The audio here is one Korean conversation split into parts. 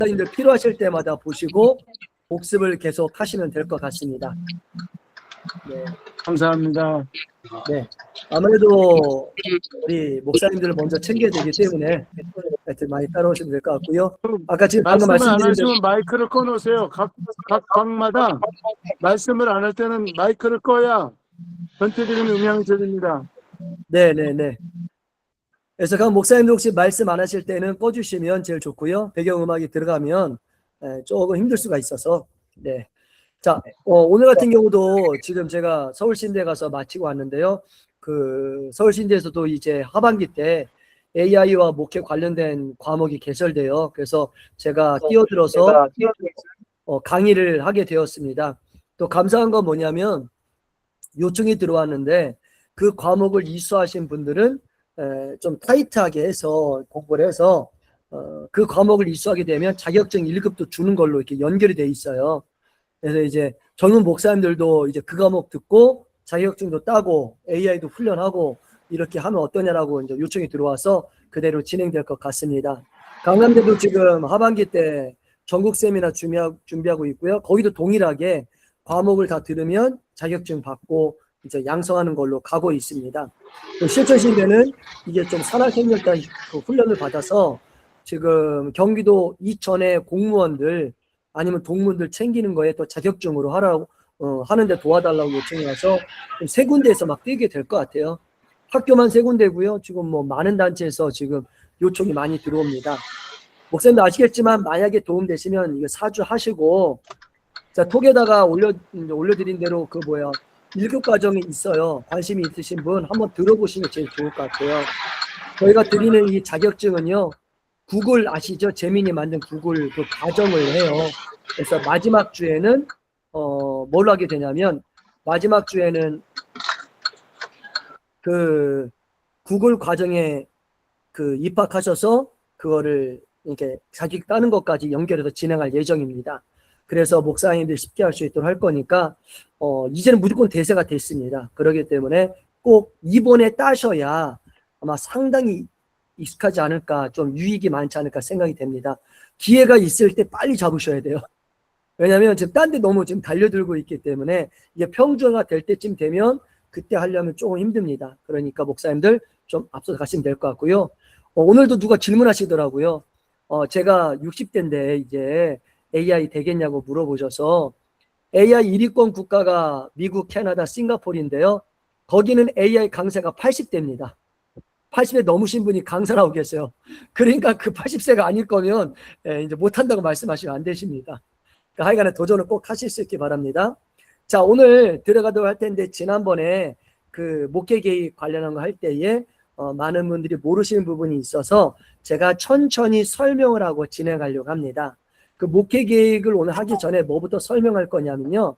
목사님들 필요하실 때마다 보시고 복습을 계속 하시면 될 것 같습니다. 네. 감사합니다. 네. 아무래도 우리 목사님들을 먼저 챙겨야 되기 때문에 하여튼 많이 따라오시면 될 것 같고요. 아까 지금 방금 말씀을 안 말씀드린 대로 하시면 마이크를 꺼놓으세요. 각 방마다 말씀을 안 할 때는 마이크를 꺼야 전체적인 음향이 들립니다. 네네네. 그래서 각 목사님들 혹시 말씀 안 하실 때는 꺼주시면 제일 좋고요. 배경음악이 들어가면 조금 힘들 수가 있어서. 네. 자, 오늘 같은 경우도 지금 제가 서울신대 가서 마치고 왔는데요. 그 서울신대에서도 이제 하반기 때 AI와 목회 관련된 과목이 개설돼요. 그래서 제가 뛰어들어서 강의를 하게 되었습니다. 또 감사한 건 뭐냐면 요청이 들어왔는데 그 과목을 이수하신 분들은 좀 타이트하게 해서 공부를 해서 그 과목을 이수하게 되면 자격증 1급도 주는 걸로 이렇게 연결이 돼 있어요. 그래서 이제 젊은 목사님들도 이제 그 과목 듣고 자격증도 따고 AI도 훈련하고 이렇게 하면 어떠냐라고 이제 요청이 들어와서 그대로 진행될 것 같습니다. 강남대도 지금 하반기 때 전국 세미나 준비하고 있고요. 거기도 동일하게 과목을 다 들으면 자격증 받고 이제 양성하는 걸로 가고 있습니다. 실천신대는 이게 좀 산학생명과 그 훈련을 받아서 지금 경기도 이천의 공무원들 아니면 동문들 챙기는 거에 또 자격증으로 하라고 하는데 도와달라고 요청이 와서 세 군데에서 막 뛰게 될 것 같아요. 학교만 세 군데고요. 지금 뭐 많은 단체에서 지금 요청이 많이 들어옵니다. 목사님도 아시겠지만 만약에 도움되시면 이거 사주하시고 자 톡에다가 올려드린 대로 그 1급 과정이 있어요. 관심이 있으신 분 한번 들어보시면 제일 좋을 것 같아요. 저희가 드리는 이 자격증은요. 구글 아시죠? 재민이 만든 구글 그 과정을 해요. 그래서 마지막 주에는 뭘 하게 되냐면 마지막 주에는 그 구글 과정에 그 입학하셔서 그거를 이렇게 자격 따는 것까지 연결해서 진행할 예정입니다. 그래서 목사님들 쉽게 할 수 있도록 할 거니까 이제는 무조건 대세가 됐습니다. 그렇기 때문에 꼭 이번에 따셔야 아마 상당히 익숙하지 않을까, 좀 유익이 많지 않을까 생각이 됩니다. 기회가 있을 때 빨리 잡으셔야 돼요. 왜냐하면 지금 딴 데 너무 지금 달려들고 있기 때문에 이게 평준화 될 때쯤 되면 그때 하려면 조금 힘듭니다. 그러니까 목사님들 좀 앞서서 가시면 될 것 같고요. 오늘도 누가 질문하시더라고요. 제가 60대인데 이제 AI 되겠냐고 물어보셔서 AI 1위권 국가가 미국, 캐나다, 싱가포르인데요. 거기는 AI 강세가 80대입니다. 80세 넘으신 분이 강사를 하고 계세요. 그러니까 그 80세가 아닐 거면 이제 못한다고 말씀하시면 안 되십니다. 그러니까 하여간에 도전을 꼭 하실 수 있기 바랍니다. 자, 오늘 들어가도록 할 텐데 지난번에 그 목회 계획 관련한 거 할 때에 많은 분들이 모르시는 부분이 있어서 제가 천천히 설명을 하고 진행하려고 합니다. 그 목회 계획을 오늘 하기 전에 뭐부터 설명할 거냐면요.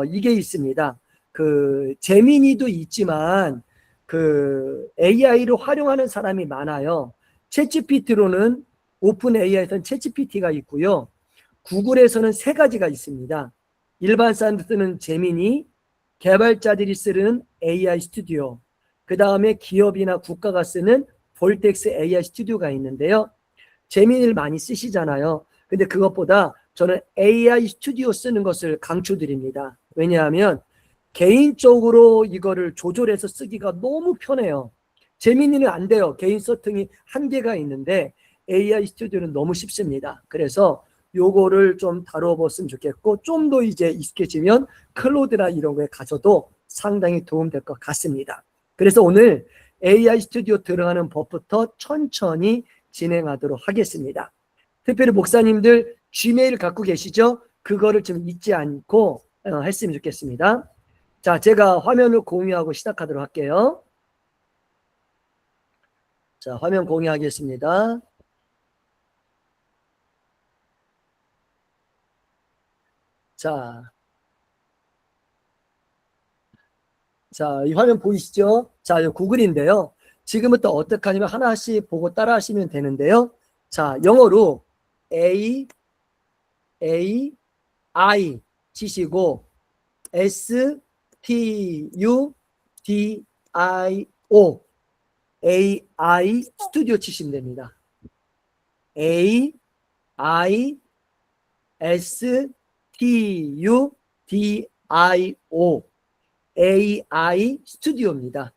이게 있습니다. 그 재민이도 있지만 그 AI를 활용하는 사람이 많아요. 챗GPT로는 오픈 AI에서는 챗GPT가 있고요. 구글에서는 세 가지가 있습니다. 일반 사람들 쓰는 제미니, 개발자들이 쓰는 AI 스튜디오, 그 다음에 기업이나 국가가 쓰는 볼텍스 AI 스튜디오가 있는데요. 제미니를 많이 쓰시잖아요. 근데 그것보다 저는 AI 스튜디오 쓰는 것을 강추드립니다. 왜냐하면 개인적으로 이거를 조절해서 쓰기가 너무 편해요. 제미니는 안 돼요. 개인 서팅이 한계가 있는데 AI 스튜디오는 너무 쉽습니다. 그래서 요거를 좀 다뤄봤으면 좋겠고 좀 더 이제 익숙해지면 클로드나 이런 거에 가서도 상당히 도움될 것 같습니다. 그래서 오늘 AI 스튜디오 들어가는 법부터 천천히 진행하도록 하겠습니다. 특별히 목사님들 Gmail 갖고 계시죠? 그거를 좀 잊지 않고 했으면 좋겠습니다. 자, 제가 화면을 공유하고 시작하도록 할게요. 자, 화면 공유하겠습니다. 자, 이 화면 보이시죠? 자, 이 구글인데요. 지금부터 어떻게 하냐면 하나씩 보고 따라 하시면 되는데요. 자, 영어로 A, I 치시고 S, T, U, D, I, O AI 스튜디오 치시면 됩니다. A, STUDIO AI 스튜디오입니다.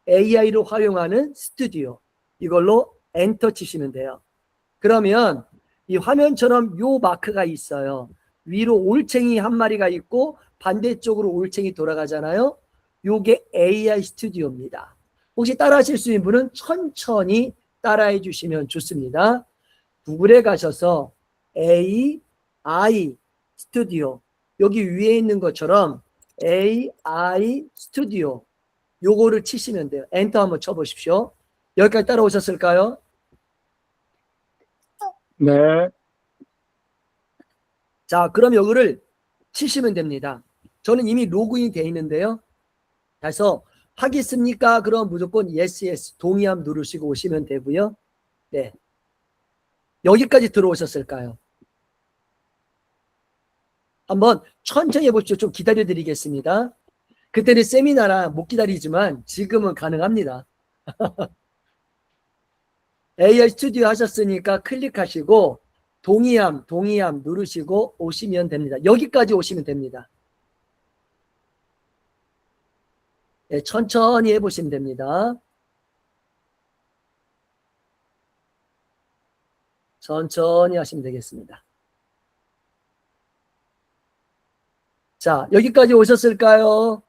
AI를 활용하는 스튜디오. 이걸로 엔터 치시면 돼요. 그러면 이 화면처럼 요 마크가 있어요. 위로 올챙이 한 마리가 있고 반대쪽으로 올챙이 돌아가잖아요. 요게 AI 스튜디오입니다. 혹시 따라 하실 수 있는 분은 천천히 따라해 주시면 좋습니다. 구글에 가셔서 AI 스튜디오, 여기 위에 있는 것처럼 AI 스튜디오 요거를 치시면 돼요. 엔터 한번 쳐보십시오. 여기까지 따라오셨을까요? 네. 자, 그럼 요거를 치시면 됩니다. 저는 이미 로그인이 되어 있는데요. 그래서 하겠습니까? 그럼 무조건 yes 동의함 누르시고 오시면 되고요. 네, 여기까지 들어오셨을까요? 한번 천천히 해보십시오. 좀 기다려 드리겠습니다. 그때는 세미나라 못 기다리지만 지금은 가능합니다. AI 스튜디오 하셨으니까 클릭하시고 동의함 누르시고 오시면 됩니다. 여기까지 오시면 됩니다. 네, 천천히 해보시면 됩니다. 천천히 하시면 되겠습니다. 자, 여기까지 오셨을까요?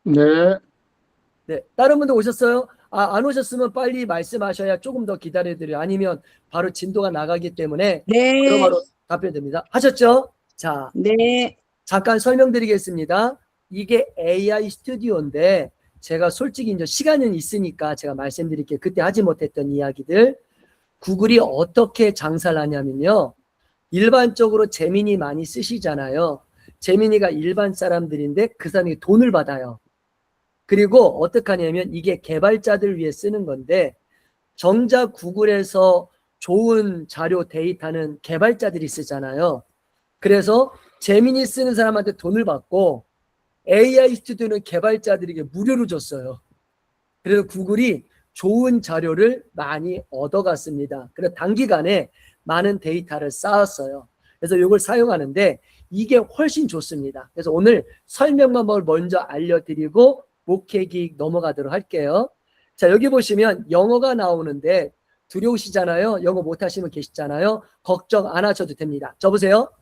네. 네, 다른 분들 오셨어요? 아, 안 오셨으면 빨리 말씀하셔야 조금 더 기다려드려요. 아니면 바로 진도가 나가기 때문에 네, 바로 답변됩니다. 하셨죠? 자, 네, 잠깐 설명드리겠습니다. 이게 AI 스튜디오인데 제가 솔직히 이제 시간은 있으니까 제가 말씀드릴게요. 그때 하지 못했던 이야기들. 구글이 어떻게 장사를 하냐면요. 일반적으로 제미니 많이 쓰시잖아요. 제미니가 일반 사람들인데 그 사람이 돈을 받아요. 그리고 어떻게 하냐면 이게 개발자들 위해 쓰는 건데 정작 구글에서 좋은 자료 데이터는 개발자들이 쓰잖아요. 그래서 제미니 쓰는 사람한테 돈을 받고 AI 스튜디오는 개발자들에게 무료로 줬어요. 그래서 구글이 좋은 자료를 많이 얻어갔습니다. 그래서 단기간에 많은 데이터를 쌓았어요. 그래서 이걸 사용하는데 이게 훨씬 좋습니다. 그래서 오늘 설명만 먼저 알려드리고 목회기 넘어가도록 할게요. 자, 여기 보시면 영어가 나오는데 두려우시잖아요. 영어 못하시면 계시잖아요. 걱정 안 하셔도 됩니다. 저 보세요.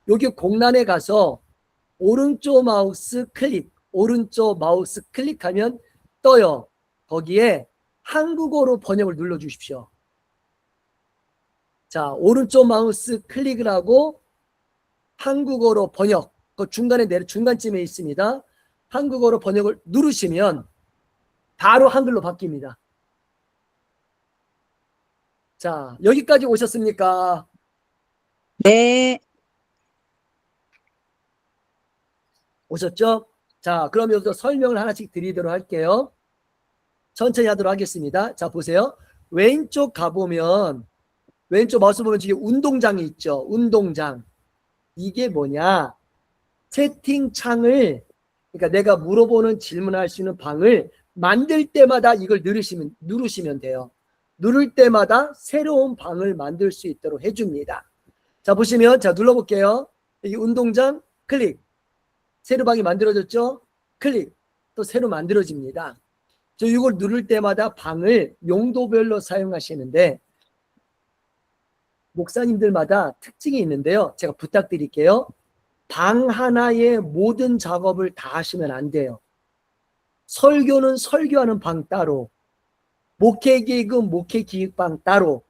여기 공란에 가서 오른쪽 마우스 클릭하면 떠요. 거기에 한국어로 번역을 눌러 주십시오. 자, 오른쪽 마우스 클릭을 하고 한국어로 번역, 그 중간쯤에 있습니다. 한국어로 번역을 누르시면 바로 한글로 바뀝니다. 자, 여기까지 오셨습니까? 네, 오셨죠? 자, 그럼 여기서 설명을 하나씩 드리도록 할게요. 천천히 하도록 하겠습니다. 자, 보세요. 왼쪽 가보면 왼쪽 마우스 보면 지금 운동장이 있죠. 운동장. 이게 뭐냐? 채팅창을, 그러니까 내가 물어보는 질문할 수 있는 방을 만들 때마다 이걸 누르시면 돼요. 누를 때마다 새로운 방을 만들 수 있도록 해줍니다. 자, 보시면, 자, 눌러볼게요. 여기 운동장 클릭. 새로 방이 만들어졌죠? 클릭. 또 새로 만들어집니다. 저 이걸 누를 때마다 방을 용도별로 사용하시는데 목사님들마다 특징이 있는데요. 제가 부탁드릴게요. 방 하나에 모든 작업을 다 하시면 안 돼요. 설교는 설교하는 방 따로, 목회기획은 목회기획방 따로,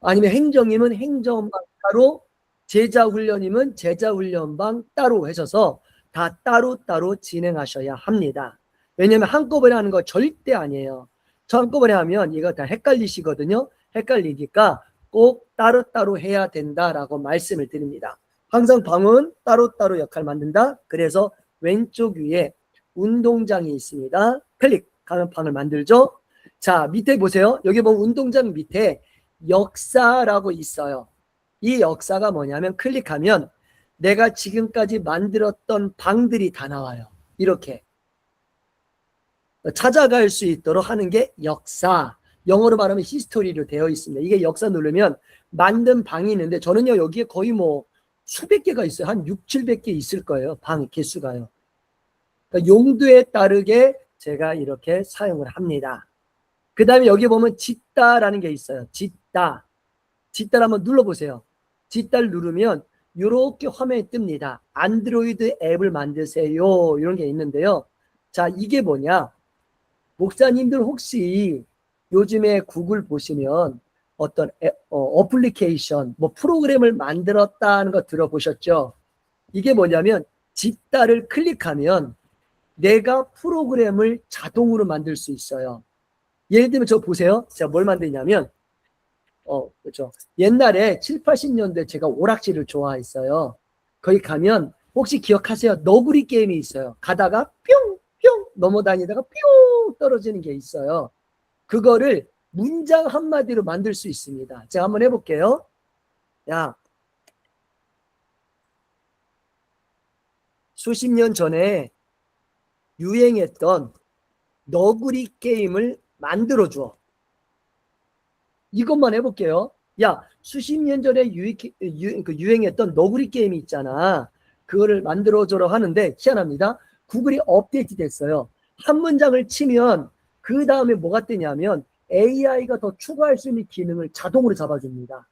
아니면 행정이면 행정방 따로, 제자훈련이면 제자훈련방 따로 하셔서 다 따로따로 진행하셔야 합니다. 왜냐하면 한꺼번에 하는 거 절대 아니에요. 저 한꺼번에 하면 이거 다 헷갈리시거든요. 헷갈리니까 꼭 따로따로 해야 된다라고 말씀을 드립니다. 항상 방은 따로따로 역할을 만든다. 그래서 왼쪽 위에 운동장이 있습니다. 클릭하면 방을 만들죠. 자, 밑에 보세요. 여기 보면 운동장 밑에 역사라고 있어요. 이 역사가 뭐냐면 클릭하면 내가 지금까지 만들었던 방들이 다 나와요. 이렇게 찾아갈 수 있도록 하는 게 역사. 영어로 말하면 히스토리로 되어 있습니다. 이게 역사 누르면 만든 방이 있는데 저는요 여기에 거의 뭐 수백 개가 있어요. 한 6, 700개 있을 거예요. 방 개수가요. 그러니까 용도에 따르게 제가 이렇게 사용을 합니다. 그 다음에 여기 보면 짓다라는 게 있어요. 짓다. 짓다를 한번 눌러보세요. 짓다를 누르면 이렇게 화면이 뜹니다. 안드로이드 앱을 만드세요. 이런 게 있는데요. 자, 이게 뭐냐? 목사님들 혹시 요즘에 구글 보시면 어떤 어플리케이션, 뭐 프로그램을 만들었다는 거 들어보셨죠? 이게 뭐냐면 짓다를 클릭하면 내가 프로그램을 자동으로 만들 수 있어요. 예를 들면 저 보세요. 제가 뭘 만드냐면 그렇죠. 옛날에 7, 80년대 제가 오락실을 좋아했어요. 거기 가면 혹시 기억하세요? 너구리 게임이 있어요. 가다가 뿅뿅 넘어다니다가 뿅 떨어지는 게 있어요. 그거를 문장 한마디로 만들 수 있습니다. 제가 한번 해볼게요. 야, 수십 년 전에 유행했던 너구리 게임을 만들어줘. 이것만 해볼게요. 야, 수십 년 전에 유행했던 너구리 게임이 있잖아. 그거를 만들어줘라 하는데 희한합니다. 구글이 업데이트 됐어요. 한 문장을 치면 그 다음에 뭐가 뜨냐면 AI가 더 추가할 수 있는 기능을 자동으로 잡아줍니다.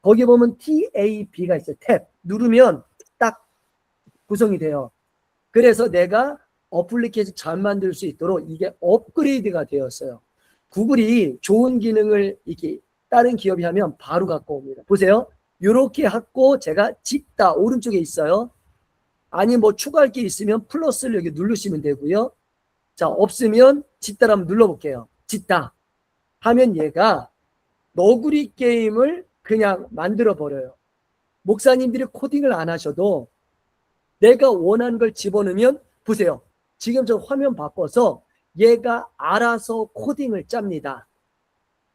거기 보면 TAB가 있어요. 탭 누르면 딱 구성이 돼요. 그래서 내가 어플리케이션 잘 만들 수 있도록 이게 업그레이드가 되었어요. 구글이 좋은 기능을 이렇게 다른 기업이 하면 바로 갖고 옵니다. 보세요. 이렇게 하고 제가 짓다 오른쪽에 있어요. 아니 뭐 추가할 게 있으면 플러스를 여기 누르시면 되고요. 자, 없으면 짓다를 한번 눌러볼게요. 짓다 하면 얘가 너구리 게임을 그냥 만들어 버려요. 목사님들이 코딩을 안 하셔도 내가 원하는 걸 집어넣으면 보세요. 지금 저 화면 바꿔서 얘가 알아서 코딩을 짭니다.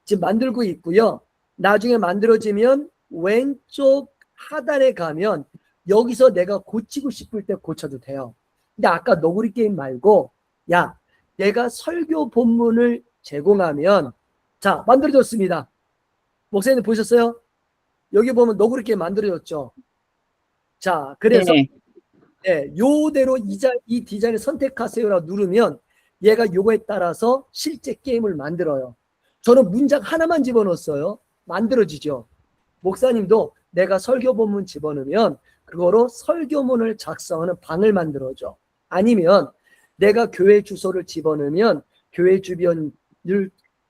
지금 만들고 있고요. 나중에 만들어지면 왼쪽 하단에 가면 여기서 내가 고치고 싶을 때 고쳐도 돼요. 근데 아까 너구리 게임 말고 야, 내가 설교 본문을 제공하면 자, 만들어졌습니다. 목사님 보셨어요? 여기 보면 너구리 게임 만들어졌죠. 자, 그래서 네. 네, 요대로 이 디자인을 선택하세요라고 누르면 얘가 요거에 따라서 실제 게임을 만들어요. 저는 문장 하나만 집어넣었어요. 만들어지죠. 목사님도 내가 설교 본문 집어넣으면 그거로 설교문을 작성하는 방을 만들어줘. 아니면 내가 교회 주소를 집어넣으면 교회 주변을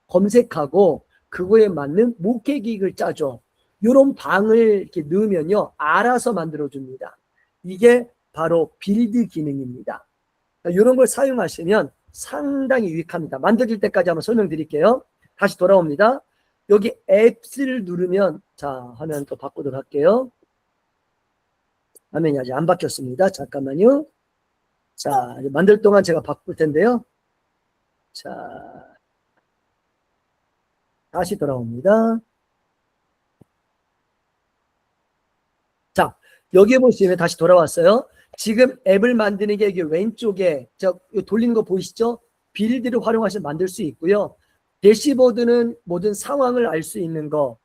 검색하고 그거에 맞는 목회기획을 짜줘. 이런 방을 이렇게 넣으면요 알아서 만들어줍니다. 이게 바로 빌드 기능입니다. 이런 걸 사용하시면 상당히 유익합니다. 만들어질 때까지 한번 설명드릴게요. 다시 돌아옵니다. 여기 앱을 누르면 자 화면 또 바꾸도록 할게요. 화면이 아직 안 바뀌었습니다. 잠깐만요. 자, 만들 동안 제가 바꿀 텐데요. 자, 다시 돌아옵니다. 자, 여기 보시면 다시 돌아왔어요. 지금 앱을 만드는 게 여기 왼쪽에 저 돌리는 거 보이시죠? 빌드를 활용하시면 만들 수 있고요. 대시보드는 모든 상황을 알 수 있는 거.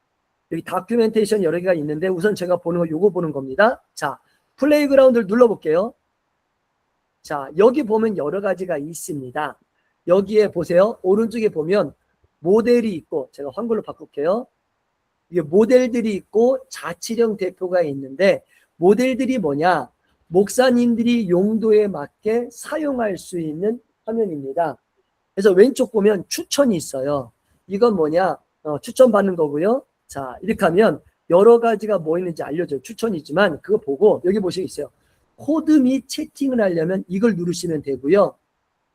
여기 다큐멘테이션 여러 개가 있는데 우선 제가 보는 거 요거 보는 겁니다. 자, 플레이그라운드를 눌러볼게요. 자, 여기 보면 여러 가지가 있습니다. 여기에 보세요. 오른쪽에 보면 모델이 있고 제가 한글로 바꿀게요. 이게 모델들이 있고 자치령 대표가 있는데 모델들이 뭐냐? 목사님들이 용도에 맞게 사용할 수 있는 화면입니다. 그래서 왼쪽 보면 추천이 있어요. 이건 뭐냐? 추천받는 거고요. 자, 이렇게 하면 여러 가지가 뭐 있는지 알려줘요. 추천이지만 그거 보고 여기 보시겠어요. 코드 및 채팅을 하려면 이걸 누르시면 되고요.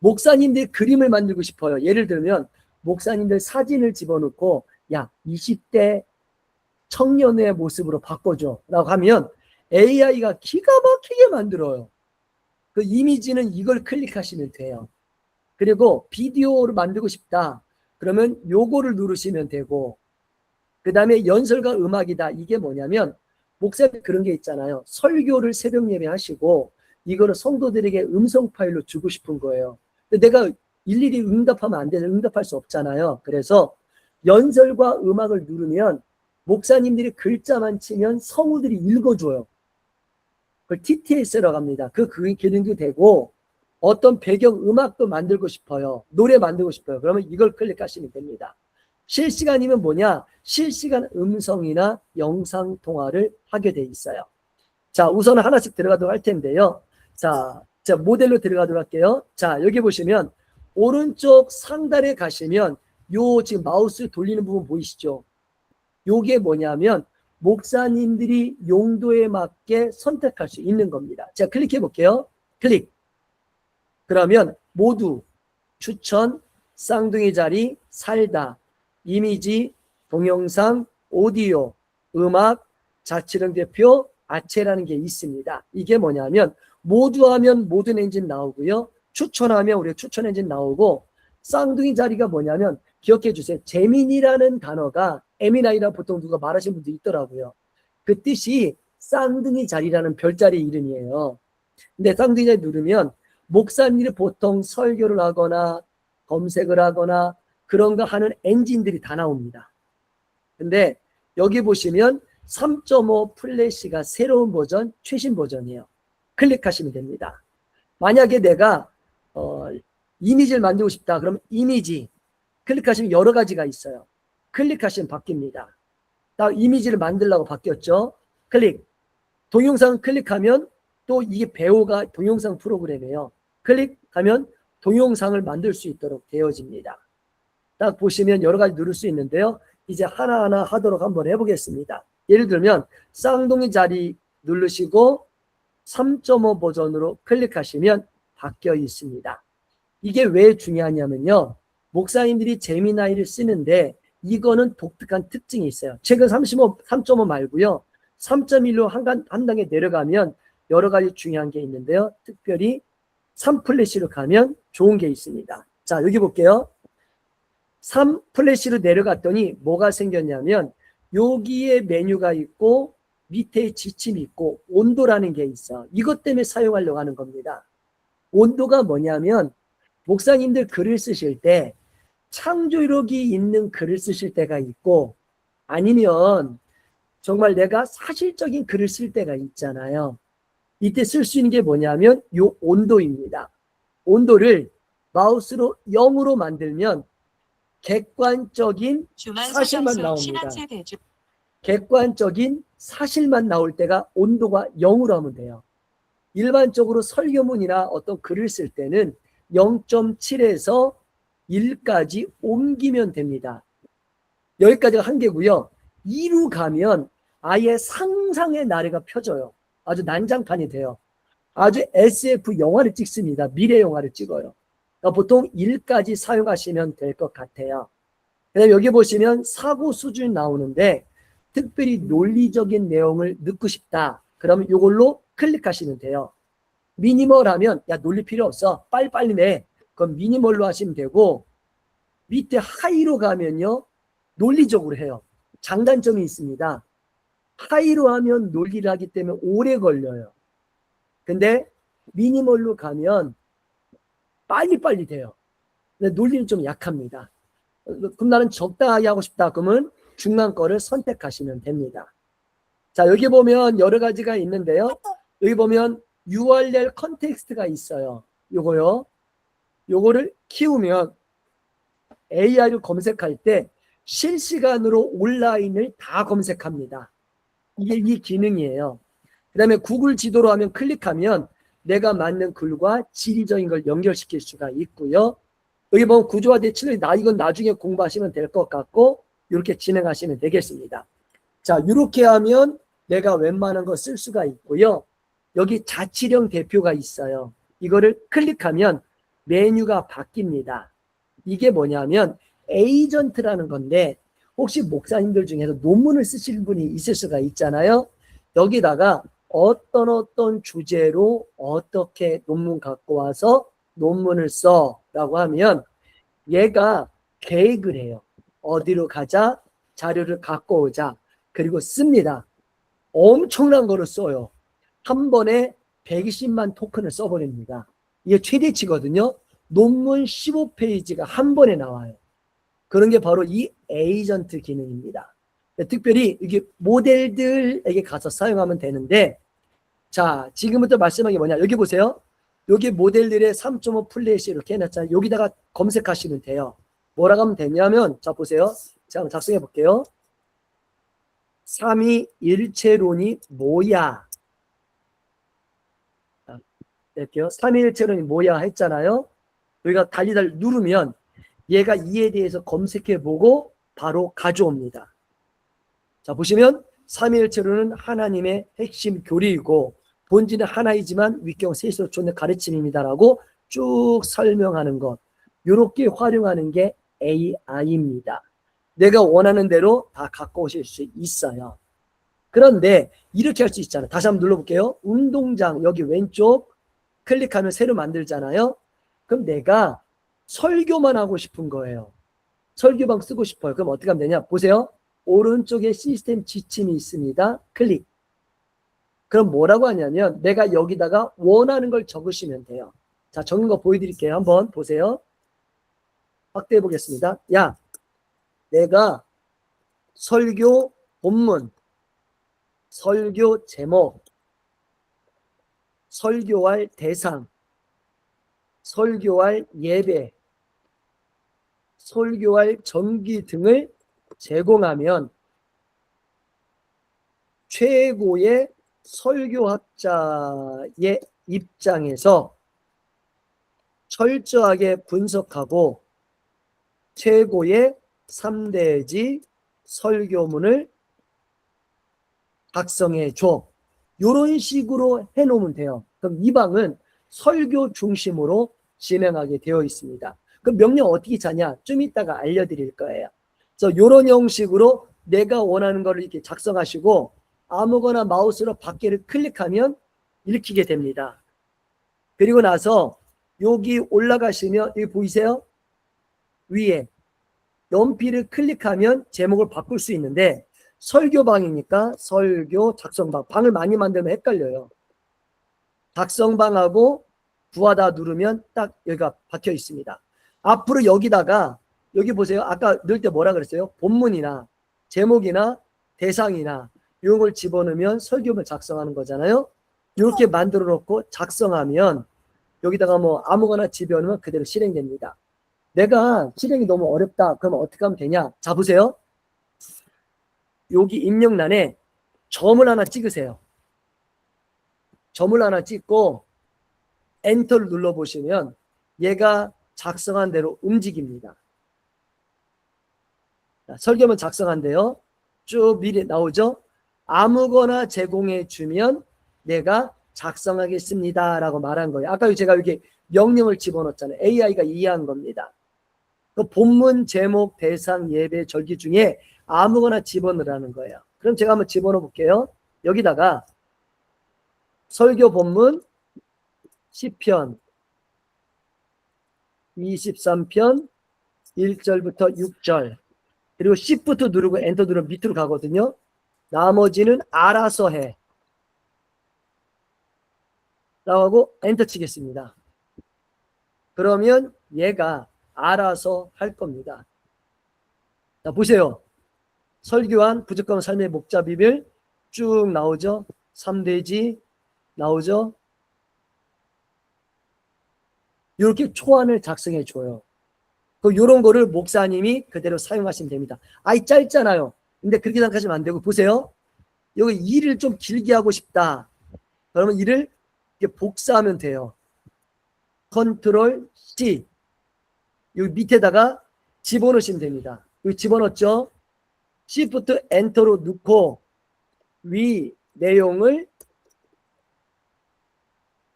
목사님들 그림을 만들고 싶어요. 예를 들면 목사님들 사진을 집어넣고 야 20대 청년의 모습으로 바꿔줘 라고 하면 AI가 기가 막히게 만들어요. 그 이미지는 이걸 클릭하시면 돼요. 그리고 비디오를 만들고 싶다 그러면 요거를 누르시면 되고 그 다음에 연설과 음악이다. 이게 뭐냐면 목사님 그런 게 있잖아요. 설교를 새벽 예배 하시고 이거를 성도들에게 음성 파일로 주고 싶은 거예요. 근데 내가 일일이 응답하면 안 되는, 응답할 수 없잖아요. 그래서 연설과 음악을 누르면 목사님들이 글자만 치면 성우들이 읽어줘요. 그걸 TTS라고 합니다. 그 기능도 되고, 어떤 배경 음악도 만들고 싶어요. 노래 만들고 싶어요. 그러면 이걸 클릭하시면 됩니다. 실시간이면 뭐냐? 실시간 음성이나 영상 통화를 하게 돼 있어요. 자, 우선 하나씩 들어가도록 할 텐데요. 자, 모델로 들어가도록 할게요. 자, 여기 보시면 오른쪽 상단에 가시면 요 지금 마우스 돌리는 부분 보이시죠? 요게 뭐냐면 목사님들이 용도에 맞게 선택할 수 있는 겁니다. 제가 클릭해 볼게요. 클릭. 그러면 모두, 추천, 쌍둥이 자리, 살다, 이미지, 동영상, 오디오, 음악, 자치령 대표, 아체라는 게 있습니다. 이게 뭐냐면 모두 하면 모든 엔진 나오고요. 추천하면 우리 추천 엔진 나오고, 쌍둥이 자리가 뭐냐면 기억해 주세요. 재민이라는 단어가 에미나이라 보통 누가 말하시는 분도 있더라고요. 그 뜻이 쌍둥이 자리라는 별자리 이름이에요. 근데 쌍둥이 자리 누르면 목사님들이 보통 설교를 하거나 검색을 하거나 그런 거 하는 엔진들이 다 나옵니다. 근데 여기 보시면 3.5 플래시가 새로운 버전, 최신 버전이에요. 클릭하시면 됩니다. 만약에 내가 이미지를 만들고 싶다. 그러면 이미지 클릭하시면 여러 가지가 있어요. 클릭하시면 바뀝니다. 딱 이미지를 만들려고 바뀌었죠. 클릭. 동영상 클릭하면 또 이게 배우가 동영상 프로그램이에요. 클릭하면 동영상을 만들 수 있도록 되어집니다. 딱 보시면 여러 가지 누를 수 있는데요. 이제 하나하나 하도록 한번 해보겠습니다. 예를 들면 쌍둥이 자리 누르시고 3.5 버전으로 클릭하시면 바뀌어 있습니다. 이게 왜 중요하냐면요. 목사님들이 제미나이를 쓰는데 이거는 독특한 특징이 있어요. 최근 3.5 말고요. 3.1로 한 단계 내려가면 여러 가지 중요한 게 있는데요. 특별히 3 플래시로 가면 좋은 게 있습니다. 자, 여기 볼게요. 3 플래시로 내려갔더니 뭐가 생겼냐면 여기에 메뉴가 있고 밑에 지침이 있고 온도라는 게 있어. 이것 때문에 사용하려고 하는 겁니다. 온도가 뭐냐면 목사님들 글을 쓰실 때 창조력이 있는 글을 쓰실 때가 있고 아니면 정말 내가 사실적인 글을 쓸 때가 있잖아요. 이때 쓸 수 있는 게 뭐냐면 요 온도입니다. 온도를 마우스로 0으로 만들면 객관적인 사실만 나옵니다. 객관적인 사실만 나올 때가 온도가 0으로 하면 돼요. 일반적으로 설교문이나 어떤 글을 쓸 때는 0.7에서 1까지 옮기면 됩니다. 여기까지가 한계고요. 2로 가면 아예 상상의 나래가 펴져요. 아주 난장판이 돼요. 아주 SF 영화를 찍습니다. 미래 영화를 찍어요. 그러니까 보통 1까지 사용하시면 될 것 같아요. 그다음에 여기 보시면 사고 수준이 나오는데 특별히 논리적인 내용을 넣고 싶다. 그러면 이걸로 클릭하시면 돼요. 미니멀 하면 야 논리 필요 없어. 빨리빨리 내. 그럼 미니멀로 하시면 되고 밑에 하이로 가면요. 논리적으로 해요. 장단점이 있습니다. 하이로 하면 논리를 하기 때문에 오래 걸려요. 근데 미니멀로 가면 빨리빨리 돼요. 근데 논리는 좀 약합니다. 그럼 나는 적당하게 하고 싶다. 그러면 중간 거를 선택하시면 됩니다. 자, 여기 보면 여러 가지가 있는데요. 여기 보면 URL 컨텍스트가 있어요. 요거요. 요거를 키우면 AI를 검색할 때 실시간으로 온라인을 다 검색합니다. 이게 이 기능이에요. 그 다음에 구글 지도로 하면 클릭하면 내가 맞는 글과 지리적인 걸 연결시킬 수가 있고요. 여기 보면 구조화 대치를 이건 나중에 공부하시면 될 것 같고 이렇게 진행하시면 되겠습니다. 자, 이렇게 하면 내가 웬만한 거 쓸 수가 있고요. 여기 자치령 대표가 있어요. 이거를 클릭하면 메뉴가 바뀝니다. 이게 뭐냐면 에이전트라는 건데 혹시 목사님들 중에서 논문을 쓰시는 분이 있을 수가 있잖아요. 여기다가 어떤 주제로 어떻게 논문 갖고 와서 논문을 써 라고 하면 얘가 계획을 해요. 어디로 가자, 자료를 갖고 오자, 그리고 씁니다. 엄청난 거를 써요. 한 번에 120만 토큰을 써버립니다. 이게 최대치거든요. 논문 15페이지가 한 번에 나와요. 그런 게 바로 이 에이전트 기능입니다. 특별히 이게 모델들에게 가서 사용하면 되는데, 자, 지금부터 말씀한 게 뭐냐. 여기 보세요. 여기 모델들의 3.5 플래시 이렇게 해놨잖아요. 여기다가 검색하시면 돼요. 뭐라고 하면 되냐면, 자, 보세요. 자, 한번 작성해 볼게요. 삼위일체론이 뭐야? 이렇게요. 삼위일체론이 뭐야 했잖아요. 여기가 달리달 누르면 얘가 이에 대해서 검색해보고 바로 가져옵니다. 자, 보시면 삼위일체론은 하나님의 핵심 교리이고 본질은 하나이지만 위경 셋으로 존재 가르침입니다라고 쭉 설명하는 것. 이렇게 활용하는 게 AI입니다. 내가 원하는 대로 다 갖고 오실 수 있어요. 그런데 이렇게 할 수 있잖아요. 다시 한번 눌러볼게요. 운동장 여기 왼쪽 클릭하면 새로 만들잖아요. 그럼 내가 설교만 하고 싶은 거예요. 설교방 쓰고 싶어요. 그럼 어떻게 하면 되냐? 보세요. 오른쪽에 시스템 지침이 있습니다. 클릭. 그럼 뭐라고 하냐면 내가 여기다가 원하는 걸 적으시면 돼요. 자, 적는 거 보여드릴게요. 한번 보세요. 확대해 보겠습니다. 야, 내가 설교 본문, 설교 제목, 설교할 대상, 설교할 예배, 설교할 전기 등을 제공하면 최고의 설교학자의 입장에서 철저하게 분석하고 최고의 3대지 설교문을 작성해 줘. 이런 식으로 해놓으면 돼요. 그럼 이 방은 설교 중심으로 진행하게 되어 있습니다. 그럼 명령 어떻게 자냐? 좀 이따가 알려드릴 거예요. 그래서 이런 형식으로 내가 원하는 거를 이렇게 작성하시고 아무거나 마우스로 밖에를 클릭하면 읽히게 됩니다. 그리고 나서 여기 올라가시면 여기 보이세요? 위에 연필을 클릭하면 제목을 바꿀 수 있는데 설교방이니까 설교 작성방. 방을 많이 만들면 헷갈려요. 작성방하고 구하다 누르면 딱 여기가 박혀 있습니다. 앞으로 여기다가 여기 보세요. 아까 넣을 때 뭐라 그랬어요? 본문이나 제목이나 대상이나 이런 걸 집어넣으면 설교문 작성하는 거잖아요. 이렇게 만들어 놓고 작성하면 여기다가 뭐 아무거나 집어넣으면 그대로 실행됩니다. 내가 실행이 너무 어렵다. 그러면 어떻게 하면 되냐? 자, 보세요. 여기 입력란에 점을 하나 찍으세요. 점을 하나 찍고 엔터를 눌러보시면 얘가 작성한 대로 움직입니다. 자, 설교문 작성한대요. 쭉 미리 나오죠? 아무거나 제공해 주면 내가 작성하겠습니다 라고 말한 거예요. 아까 제가 여기 명령을 집어넣었잖아요. AI가 이해한 겁니다. 그 본문, 제목, 대상, 예배, 절기 중에 아무거나 집어넣으라는 거예요. 그럼 제가 한번 집어넣어 볼게요. 여기다가 설교 본문 10편 23편 1절부터 6절 그리고 Shift 누르고 엔터 누르면 밑으로 가거든요. 나머지는 알아서 해 라고 하고 엔터 치겠습니다. 그러면 얘가 알아서 할 겁니다. 자, 보세요. 설교한 부족한 삶의 목자 비밀 쭉 나오죠. 3대지 나오죠. 이렇게 초안을 작성해 줘요. 이런 거를 목사님이 그대로 사용하시면 됩니다. 아이 짧잖아요. 근데 그렇게 생각하시면 안 되고 보세요. 여기 일을 좀 길게 하고 싶다. 그러면 일을 이렇게 복사하면 돼요. 컨트롤 C 여기 밑에다가 집어넣으시면 됩니다. 여기 집어넣었죠. Shift 엔터로 넣고 위 내용을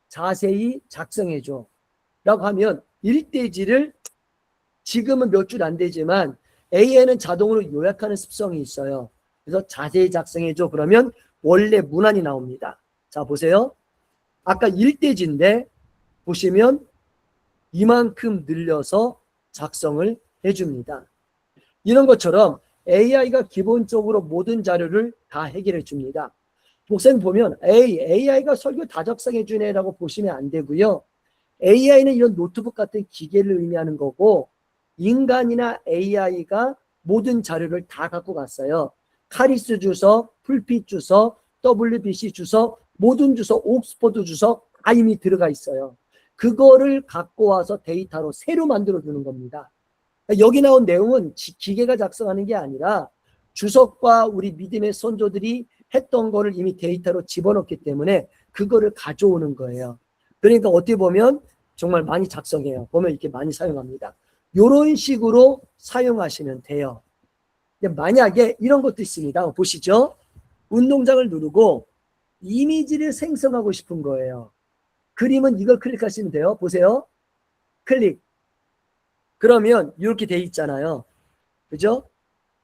자세히 작성해 줘 라고 하면 1대지를 지금은 몇 줄 안 되지만 AI는 자동으로 요약하는 습성이 있어요. 그래서 자세히 작성해 줘 그러면 원래 문안이 나옵니다. 자, 보세요. 아까 1대지인데 보시면 이만큼 늘려서 작성을 해줍니다. 이런 것처럼 AI가 기본적으로 모든 자료를 다 해결해 줍니다. 목사님 보면 AI가 설교 다 작성해 주네 라고 보시면 안 되고요. AI는 이런 노트북 같은 기계를 의미하는 거고, 인간이나 AI가 모든 자료를 다 갖고 갔어요. 카리스 주석, 풀핏 주석, WBC 주석, 모든 주석, 옥스퍼드 주석 다 이미 들어가 있어요. 그거를 갖고 와서 데이터로 새로 만들어 주는 겁니다. 여기 나온 내용은 기계가 작성하는 게 아니라 주석과 우리 믿음의 선조들이 했던 거를 이미 데이터로 집어넣기 때문에 그거를 가져오는 거예요. 그러니까 어떻게 보면 정말 많이 작성해요. 보면 이렇게 많이 사용합니다. 이런 식으로 사용하시면 돼요. 만약에 이런 것도 있습니다. 보시죠. 운동장을 누르고 이미지를 생성하고 싶은 거예요. 그림은 이걸 클릭하시면 돼요. 보세요. 클릭. 그러면 이렇게 돼 있잖아요. 그죠?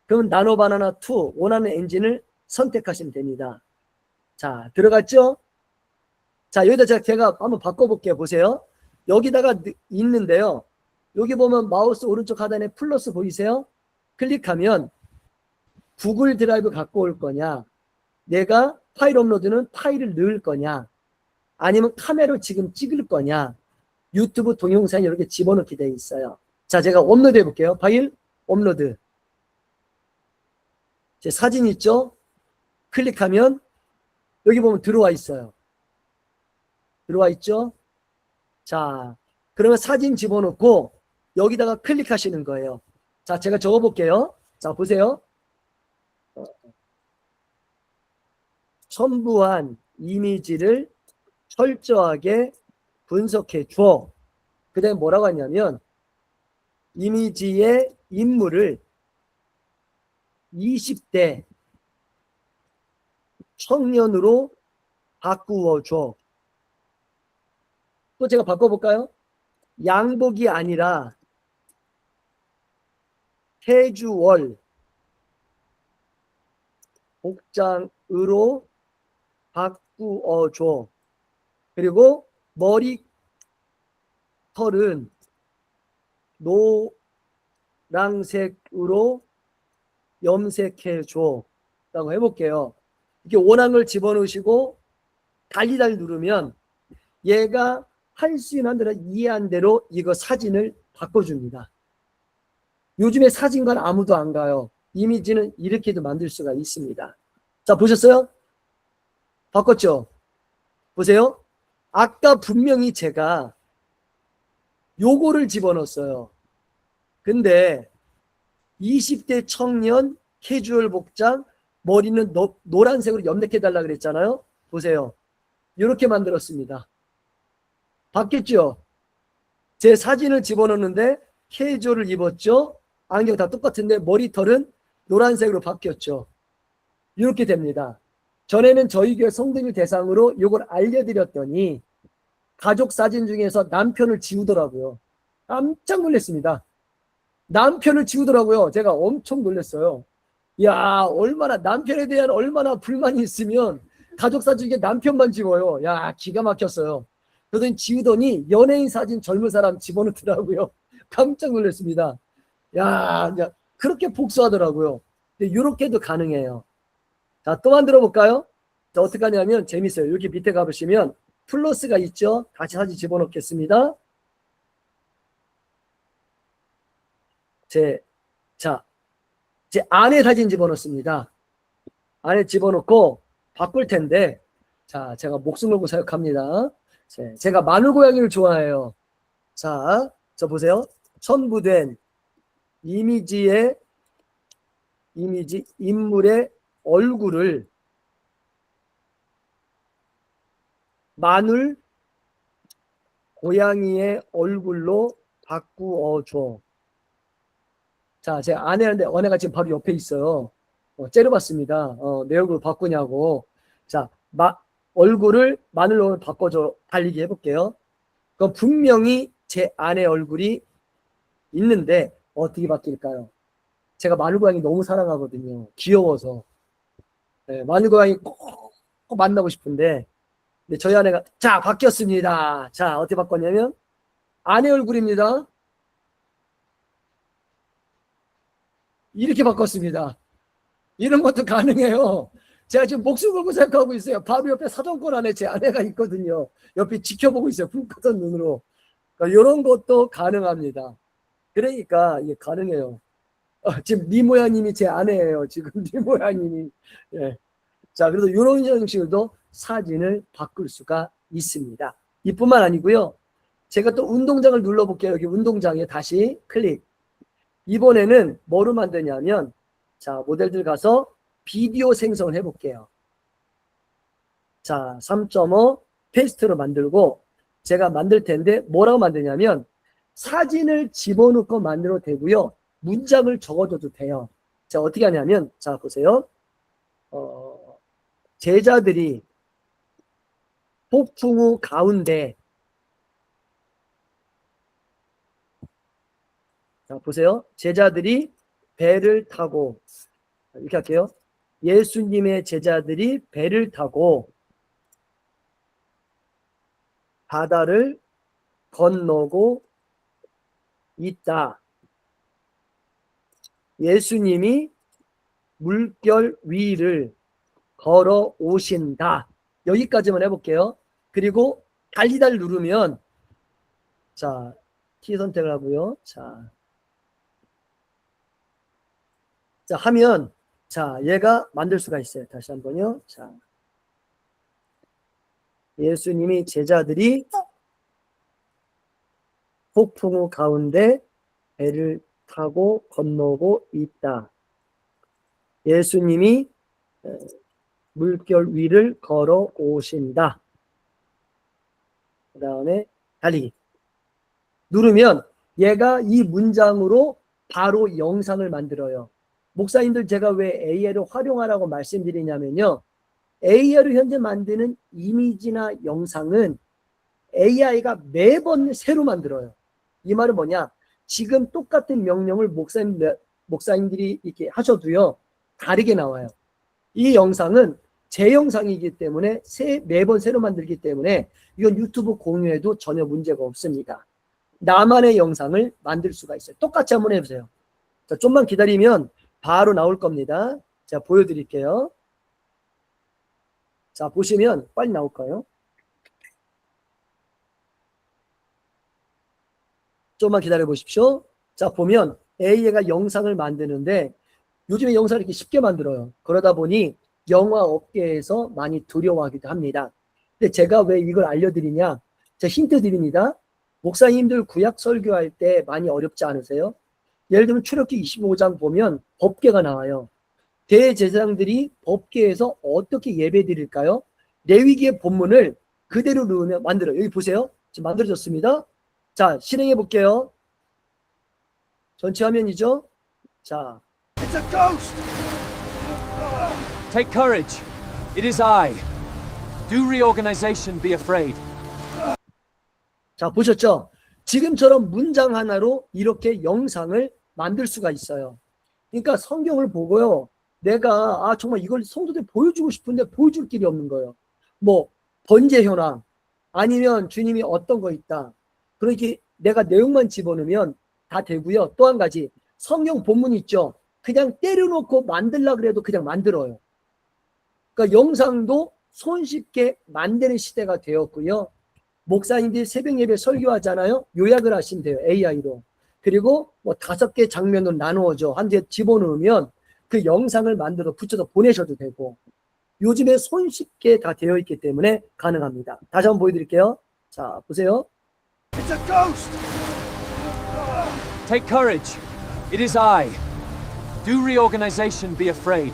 그럼 나노바나나 2 원하는 엔진을 선택하시면 됩니다. 자, 들어갔죠? 자, 여기다 제가 한번 바꿔볼게요. 보세요. 여기다가 있는데요. 여기 보면 마우스 오른쪽 하단에 플러스 보이세요? 클릭하면 구글 드라이브 갖고 올 거냐, 내가 파일 업로드는 파일을 넣을 거냐, 아니면 카메라로 지금 찍을 거냐, 유튜브 동영상 이렇게 집어넣게 되어 있어요. 자, 제가 업로드 해볼게요. 파일 업로드. 제 사진 있죠? 클릭하면 여기 보면 들어와 있어요. 들어와 있죠? 자, 그러면 사진 집어넣고 여기다가 클릭하시는 거예요. 자, 제가 적어볼게요. 자, 보세요. 첨부한 이미지를 철저하게 분석해 줘. 그 다음에 뭐라고 하냐면 이미지의 인물을 20대 청년으로 바꾸어 줘. 또 제가 바꿔볼까요? 양복이 아니라 캐주얼 복장으로 바꾸어 줘. 그리고 머리털은 노란색으로 염색해 줘. 라고 해볼게요. 이렇게 원하는 걸 집어넣으시고 달리 누르면 얘가 할 수 있는 대로 이해한 대로 이거 사진을 바꿔줍니다. 요즘에 사진관 아무도 안 가요. 이미지는 이렇게도 만들 수가 있습니다. 자, 보셨어요? 바꿨죠? 보세요. 아까 분명히 제가 요거를 집어넣었어요. 근데 20대 청년 캐주얼 복장, 머리는 노란색으로 염색해달라 그랬잖아요. 보세요. 이렇게 만들었습니다. 바뀌었죠? 제 사진을 집어넣는데 캐주얼을 입었죠? 안경 다 똑같은데 머리털은 노란색으로 바뀌었죠. 이렇게 됩니다. 전에는 저희 교회 성도들 대상으로 이걸 알려드렸더니 가족 사진 중에서 남편을 지우더라고요. 깜짝 놀랐습니다. 남편을 지우더라고요. 제가 엄청 놀랐어요. 야, 얼마나 남편에 대한 얼마나 불만이 있으면 가족 사진 중에 남편만 지워요. 야, 기가 막혔어요. 그러더니 지우더니 연예인 사진 젊은 사람 집어넣더라고요. 깜짝 놀랐습니다. 야, 그렇게 복수하더라고요. 이렇게도 가능해요. 자, 또 만들어 볼까요? 자, 어떻게 하냐면 재밌어요. 여기 밑에 가보시면 플러스가 있죠. 다시 사진 집어넣겠습니다. 제 아내 사진 집어넣습니다. 아내 집어넣고 바꿀 텐데, 자, 제가 목숨 걸고 사역합니다. 제가 마늘 고양이를 좋아해요. 자, 저 보세요. 첨부된 인물의 얼굴을 마늘 고양이의 얼굴로 바꾸어 줘. 자, 제 아내가 지금 바로 옆에 있어요. 째려봤습니다. 내 얼굴 바꾸냐고. 자, 얼굴을 마늘로 바꿔줘. 달리기 해볼게요. 그럼 분명히 제 아내 얼굴이 있는데 어떻게 바뀔까요? 제가 마늘고양이 너무 사랑하거든요. 귀여워서. 네, 마늘고양이 꼭 만나고 싶은데, 근데 저희 아내가, 자, 바뀌었습니다. 자, 어떻게 바꿨냐면, 아내 얼굴입니다. 이렇게 바꿨습니다. 이런 것도 가능해요. 제가 지금 목숨 걸고 생각하고 있어요. 바로 옆에 사정권 안에 제 아내가 있거든요. 옆에 지켜보고 있어요. 불 끄던 눈으로. 그러니까 이런 것도 가능합니다. 그러니까 이게 가능해요. 지금 니모야님이 제 아내예요. 지금 니모야님이. 예. 자, 그래서 이런 형식으로도 사진을 바꿀 수가 있습니다. 이뿐만 아니고요. 제가 또 운동장을 눌러볼게요. 여기 운동장에 다시 클릭. 이번에는 뭐로 만드냐면, 자, 모델들 가서 비디오 생성을 해볼게요. 자, 3.5 페이스트로 만들고, 제가 만들 텐데 뭐라고 만드냐면, 사진을 집어넣고 만들어도 되고요. 문장을 적어줘도 돼요. 자, 어떻게 하냐면, 자, 보세요. 제자들이 폭풍 우 가운데, 자, 보세요. 제자들이 배를 타고, 이렇게 할게요. 예수님의 제자들이 배를 타고 바다를 건너고 있다. 예수님이 물결 위를 걸어 오신다. 여기까지만 해볼게요. 그리고 달리다를 누르면, 자, T 선택을 하고요. 자, 하면, 자, 얘가 만들 수가 있어요. 다시 한번요. 자, 예수님이 제자들이 폭풍 우 가운데 배를 타고 건너고 있다. 예수님이 물결 위를 걸어 오신다. 그 다음에 달리기. 누르면 얘가 이 문장으로 바로 영상을 만들어요. 목사님들, 제가 왜 AI를 활용하라고 말씀드리냐면요. AI로 현재 만드는 이미지나 영상은 AI가 매번 새로 만들어요. 이 말은 뭐냐? 지금 똑같은 명령을 목사님들이 이렇게 하셔도요, 다르게 나와요. 이 영상은 제 영상이기 때문에 매번 새로 만들기 때문에 이건 유튜브 공유해도 전혀 문제가 없습니다. 나만의 영상을 만들 수가 있어요. 똑같이 한번 해보세요. 자, 좀만 기다리면 바로 나올 겁니다. 자, 보여드릴게요. 자, 보시면 빨리 나올까요? 좀만 기다려 보십시오. 자, 보면 AI가 영상을 만드는데 요즘에 영상을 이렇게 쉽게 만들어요. 그러다 보니 영화 업계에서 많이 두려워하기도 합니다. 근데 제가 왜 이걸 알려드리냐? 제가 힌트 드립니다. 목사님들 구약 설교할 때 많이 어렵지 않으세요? 예를 들면 출애굽기 25장 보면 법궤가 나와요. 대제사장들이 법궤에서 어떻게 예배 드릴까요? 레위기의 본문을 그대로 넣으면 만들어요. 여기 보세요. 지금 만들어졌습니다. 자, 실행해 볼게요. 전체 화면이죠? 자, It's a ghost! Take courage. It is I. Do reorganization, be afraid. 자, 보셨죠? 지금처럼 문장 하나로 이렇게 영상을 만들 수가 있어요. 그러니까 성경을 보고요. 내가 정말 이걸 성도들 보여주고 싶은데 보여줄 길이 없는 거예요. 뭐 번제 현황 아니면 주님이 어떤 거 있다. 그렇게 내가 내용만 집어넣으면 다 되고요. 또 한 가지 성경 본문 있죠. 그냥 때려놓고 만들라 그래도 그냥 만들어요. 그러니까 영상도 손쉽게 만드는 시대가 되었고요. 목사님들이 새벽 예배 설교하잖아요. 요약을 하시면 돼요. AI로. 그리고 뭐 5개 장면으로 나누어져 한 대 집어넣으면 그 영상을 만들어 붙여서 보내셔도 되고, 요즘에 손쉽게 다 되어 있기 때문에 가능합니다. 다시 한번 보여드릴게요. 자, 보세요. It's a ghost! Take courage. It is I. Do reorganization, be afraid.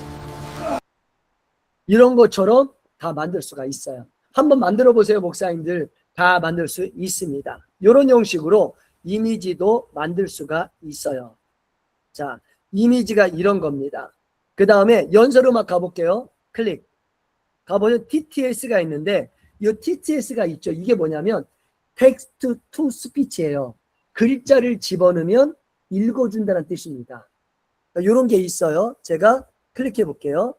이런 것처럼 다 만들 수가 있어요. 한번 만들어 보세요, 목사님들. 다 만들 수 있습니다. 이런 형식으로 이미지도 만들 수가 있어요. 자, 이미지가 이런 겁니다. 그 다음에 연설음악 가볼게요. 클릭. 가보면 TTS가 있는데, 이 TTS가 있죠. 이게 뭐냐면 텍스트 투 스피치예요. 글자를 집어넣으면 읽어준다는 뜻입니다. 이런 게 있어요. 제가 클릭해 볼게요.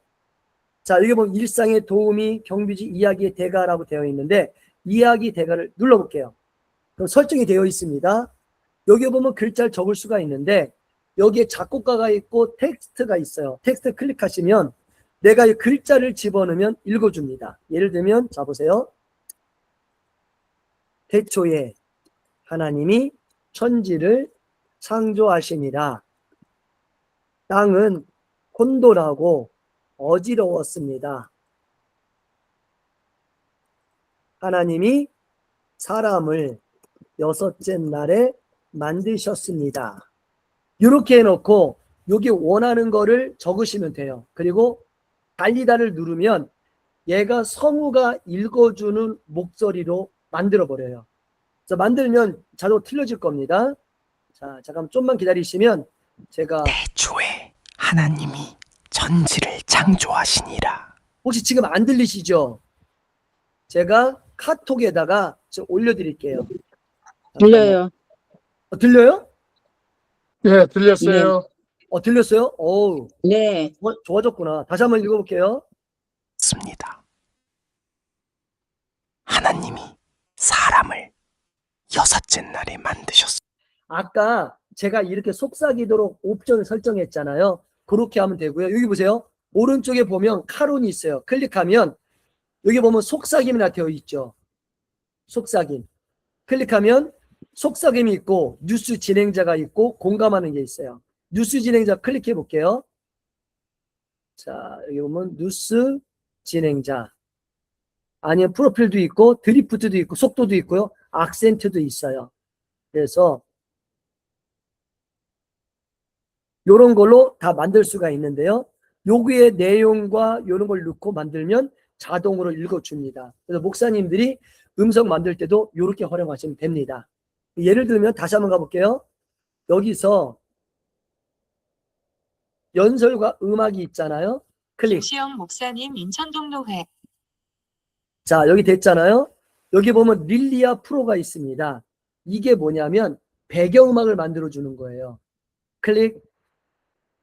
자, 여기 보면 일상의 도우미, 경비지, 이야기의 대가라고 되어 있는데, 이야기 대가를 눌러볼게요. 그럼 설정이 되어 있습니다. 여기 보면 글자를 적을 수가 있는데, 여기에 작곡가가 있고 텍스트가 있어요. 텍스트 클릭하시면 내가 이 글자를 집어넣으면 읽어줍니다. 예를 들면, 자, 보세요. 태초에 하나님이 천지를 창조하시니라. 땅은 혼돈하고 어지러웠습니다. 하나님이 사람을 여섯째 날에 만드셨습니다. 이렇게 해놓고 여기 원하는 거를 적으시면 돼요. 그리고 달리다를 누르면 얘가 성우가 읽어주는 목소리로 만들어버려요. 그래서 만들면 자동 틀려질 겁니다. 자, 잠깐 좀만 기다리시면 제가 애초에 하나님이 천지를 창조하시니라. 혹시 지금 안 들리시죠? 제가 카톡에다가 좀 올려드릴게요. 들려요. 들려요? 예, 들렸어요. 들렸어요? 어우, 네. 좋아졌구나. 다시 한번 읽어볼게요. 습니다. 하나님이 사람을 여섯째 날에 만드셨습니다. 아까 제가 이렇게 속삭이도록 옵션을 설정했잖아요. 그렇게 하면 되고요. 여기 보세요. 오른쪽에 보면 카론이 있어요. 클릭하면 여기 보면 속삭임이나 되어 있죠. 속삭임. 클릭하면 속삭임이 있고 뉴스 진행자가 있고 공감하는 게 있어요. 뉴스 진행자 클릭해 볼게요. 자, 여기 보면 뉴스 진행자. 아니면 프로필도 있고 드리프트도 있고 속도도 있고요. 악센트도 있어요. 그래서 이런 걸로 다 만들 수가 있는데요. 여기에 내용과 이런 걸 넣고 만들면 자동으로 읽어줍니다. 그래서 목사님들이 음성 만들 때도 이렇게 활용하시면 됩니다. 예를 들면 다시 한번 가볼게요. 여기서 연설과 음악이 있잖아요. 클릭. 김시영 목사님 인천동로회. 자, 여기 됐잖아요. 여기 보면 릴리아 프로가 있습니다. 이게 뭐냐면 배경음악을 만들어주는 거예요. 클릭.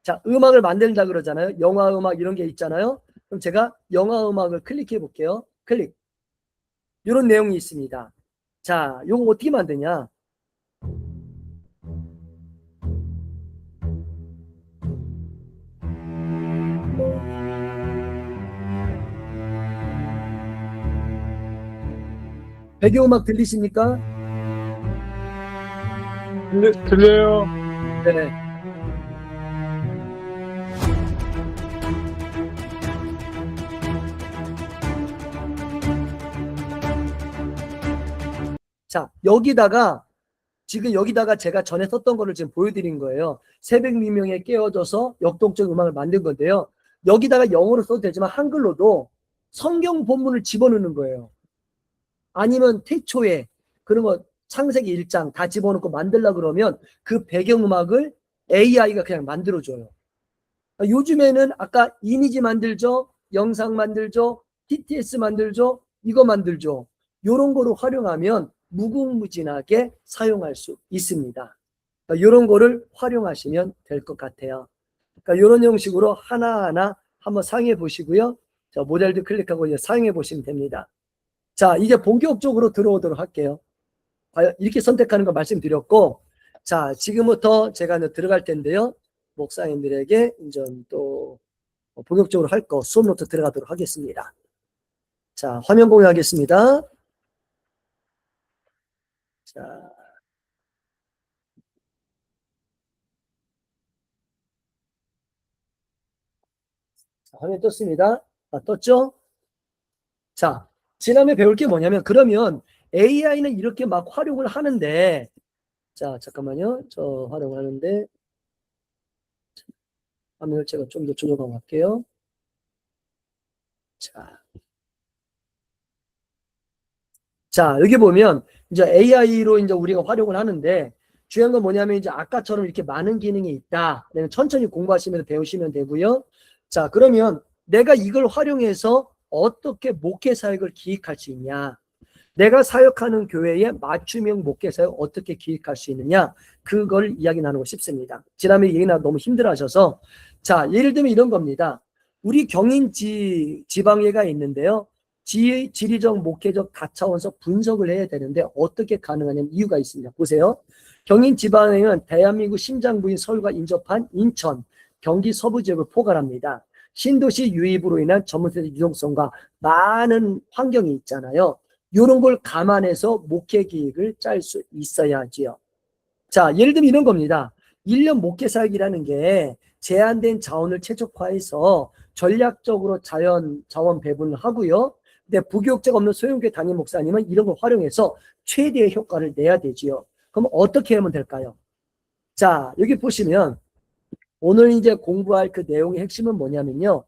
자, 음악을 만든다 그러잖아요. 영화 음악 이런 게 있잖아요. 그럼 제가 영화 음악을 클릭해 볼게요. 클릭. 이런 내용이 있습니다. 자, 이거 어떻게 만드냐? 배경음악 들리십니까? 들려요. 네. 자, 지금 여기다가 제가 전에 썼던 거를 지금 보여드린 거예요. 새벽 미명에 깨어져서 역동적 음악을 만든 건데요. 여기다가 영어로 써도 되지만 한글로도 성경 본문을 집어넣는 거예요. 아니면 태초에 그런 거 창세기 1장 다 집어넣고 만들려고 그러면 그 배경음악을 AI가 그냥 만들어줘요. 요즘에는 아까 이미지 만들죠, 영상 만들죠, TTS 만들죠, 이거 만들죠. 이런 거로 활용하면 무궁무진하게 사용할 수 있습니다. 이런 거를 활용하시면 될 것 같아요. 그러니까 이런 형식으로 하나하나 한번 사용해 보시고요. 자, 모델도 클릭하고 이제 사용해 보시면 됩니다. 자, 이제 본격적으로 들어오도록 할게요. 이렇게 선택하는 거 말씀드렸고, 자, 지금부터 제가 이제 들어갈 텐데요. 목사님들에게 이제 또 본격적으로 할 거 수업 노트 들어가도록 하겠습니다. 자, 화면 공유하겠습니다. 자, 화면 떴습니다. 떴죠? 자, 지난해 배울 게 뭐냐면, 그러면 AI는 이렇게 막 활용을 하는데, 자, 잠깐만요. 저 활용을 하는데, 화면을 제가 좀 더 조정하고 갈게요. 자, 여기 보면, 이제 AI로 이제 우리가 활용을 하는데, 중요한 건 뭐냐면, 이제 아까처럼 이렇게 많은 기능이 있다. 천천히 공부하시면서 배우시면 되고요. 자, 그러면 내가 이걸 활용해서 어떻게 목회 사역을 기획할 수 있냐? 내가 사역하는 교회에 맞춤형 목회 사역 어떻게 기획할 수 있느냐? 그걸 이야기 나누고 싶습니다. 지난번에 얘기 나누고 너무 힘들어 하셔서. 자, 예를 들면 이런 겁니다. 우리 경인 지방회가 있는데요. 지리적, 목회적 다차원적 분석을 해야 되는데 어떻게 가능하냐면 이유가 있습니다. 보세요. 경인 지방회는 대한민국 심장부인 서울과 인접한 인천, 경기 서부 지역을 포괄합니다. 신도시 유입으로 인한 전문세대 유동성과 많은 환경이 있잖아요. 이런 걸 감안해서 목회 계획을 짤 수 있어야지요. 자, 예를 들면 이런 겁니다. 1년 목회 사역이라는 게 제한된 자원을 최적화해서 전략적으로 자원 배분을 하고요. 근데 부교육자가 없는 소형교회 담임 목사님은 이런 걸 활용해서 최대의 효과를 내야 되지요. 그럼 어떻게 하면 될까요? 자, 여기 보시면 오늘 이제 공부할 그 내용의 핵심은 뭐냐면요.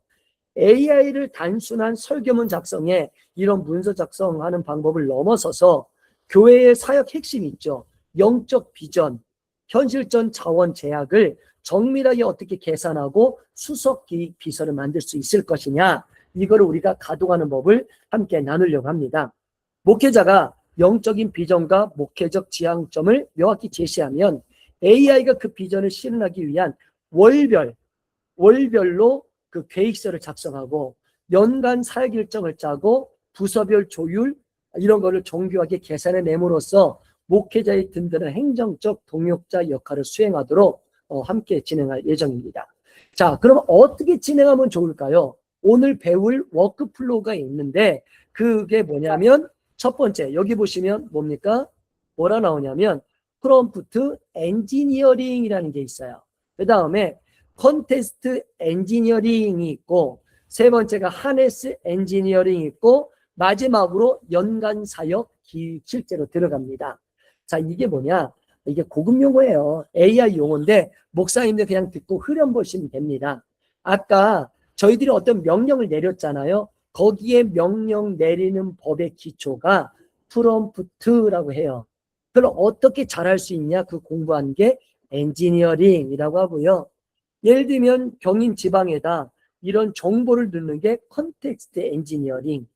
AI를 단순한 설교문 작성에 이런 문서 작성하는 방법을 넘어서서 교회의 사역 핵심이 있죠. 영적 비전, 현실적 자원 제약을 정밀하게 어떻게 계산하고 수석 기획 비서를 만들 수 있을 것이냐, 이거를 우리가 가동하는 법을 함께 나누려고 합니다. 목회자가 영적인 비전과 목회적 지향점을 명확히 제시하면 AI가 그 비전을 실현하기 위한 월별로 그 계획서를 작성하고 연간 사역 일정을 짜고 부서별 조율 이런 거를 정교하게 계산해 내므로써 목회자의 든든한 행정적 동역자 역할을 수행하도록 함께 진행할 예정입니다. 자, 그럼 어떻게 진행하면 좋을까요? 오늘 배울 워크플로우가 있는데 그게 뭐냐면 첫 번째, 여기 보시면 뭡니까? 뭐라 나오냐면 프롬프트 엔지니어링이라는 게 있어요. 그 다음에 컨테스트 엔지니어링이 있고, 세 번째가 하네스 엔지니어링이 있고, 마지막으로 연간 사역 기획 실제로 들어갑니다. 자, 이게 뭐냐? 이게 고급 용어예요. AI 용어인데 목사님들 그냥 듣고 흐름 보시면 됩니다. 아까 저희들이 어떤 명령을 내렸잖아요. 거기에 명령 내리는 법의 기초가 프롬프트라고 해요. 그럼 어떻게 잘할 수 있냐? 그 공부한 게 엔지니어링이라고 하고요. 예를 들면 경인 지방에다 이런 정보를 넣는 게 컨텍스트 엔지니어링.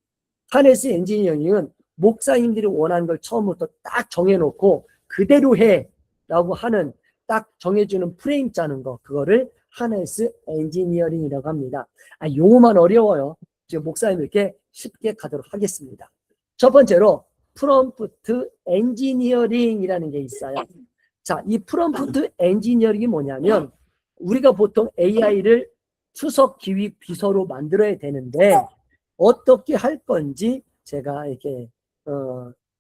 하네스 엔지니어링은 목사님들이 원하는 걸 처음부터 딱 정해놓고 그대로 해라고 하는 딱 정해주는 프레임 짜는 거, 그거를 하네스 엔지니어링이라고 합니다. 용어만 어려워요. 지금 목사님들께 쉽게 가도록 하겠습니다. 첫 번째로 프롬프트 엔지니어링이라는 게 있어요. 자, 이 프롬프트 엔지니어링이 뭐냐면 우리가 보통 AI를 수석 기획 비서로 만들어야 되는데 어떻게 할 건지 제가 이렇게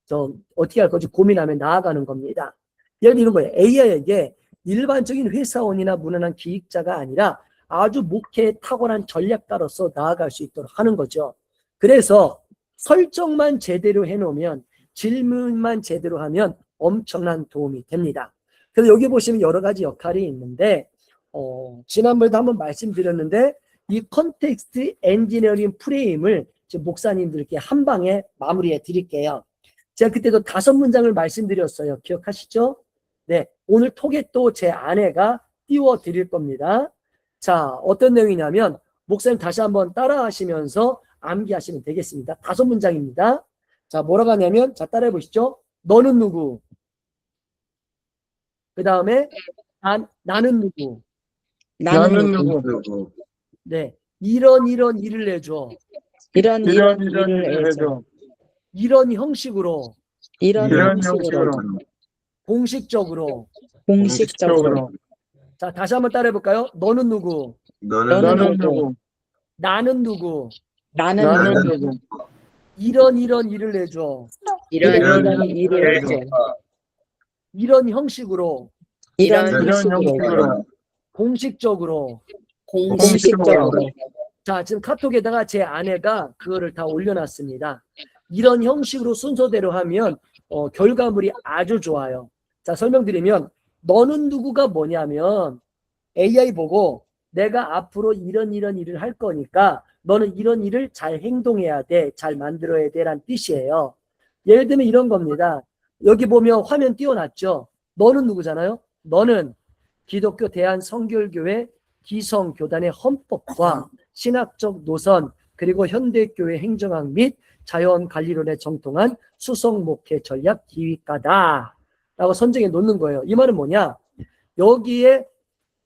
좀 어떻게 할 건지 고민하며 나아가는 겁니다. 예를 들면 거예요. AI에게 일반적인 회사원이나 무난한 기획자가 아니라 아주 목회에 탁월한 전략가로서 나아갈 수 있도록 하는 거죠. 그래서 설정만 제대로 해놓으면, 질문만 제대로 하면 엄청난 도움이 됩니다. 그래서 여기 보시면 여러 가지 역할이 있는데 지난번에도 한번 말씀드렸는데 이 컨텍스트 엔지니어링 프레임을 지금 목사님들께 한 방에 마무리해 드릴게요. 제가 그때도 5문장을 말씀드렸어요. 기억하시죠? 네, 오늘 톡에 또 제 아내가 띄워 드릴 겁니다. 자, 어떤 내용이냐면 목사님 다시 한번 따라 하시면서 암기하시면 되겠습니다. 5문장입니다. 자, 뭐라고 하냐면, 자, 따라해 보시죠. 너는 누구? 그 다음에 나는 누구? 나는 누구? 네, 이런 일을 내줘. 이런 일을 해줘. 이런 형식으로, 이런 형식으로. 공식적으로. 자, 다시 한번 따라해 볼까요? 너는 누구? 너는 누구? 나는 누구? 나는 누구? 이런 일을 내줘. 이런 일을 해줘. 이런 형식으로, 이런 이런 형식으로 형식으로. 공식적으로. 공식적으로 자, 지금 카톡에다가 제 아내가 그거를 다 올려놨습니다. 이런 형식으로 순서대로 하면 결과물이 아주 좋아요. 자, 설명드리면 너는 누구가 뭐냐면 AI 보고 내가 앞으로 이런 일을 할 거니까 너는 이런 일을 잘 행동해야 돼, 잘 만들어야 돼라는 뜻이에요. 예를 들면 이런 겁니다. 여기 보면 화면 띄워놨죠. 너는 누구잖아요. 너는 기독교 대한성결교회 기성교단의 헌법과 신학적 노선, 그리고 현대교회 행정학 및 자연관리론에 정통한 수석목회 전략 기획가다 라고 선정해 놓는 거예요. 이 말은 뭐냐? 여기에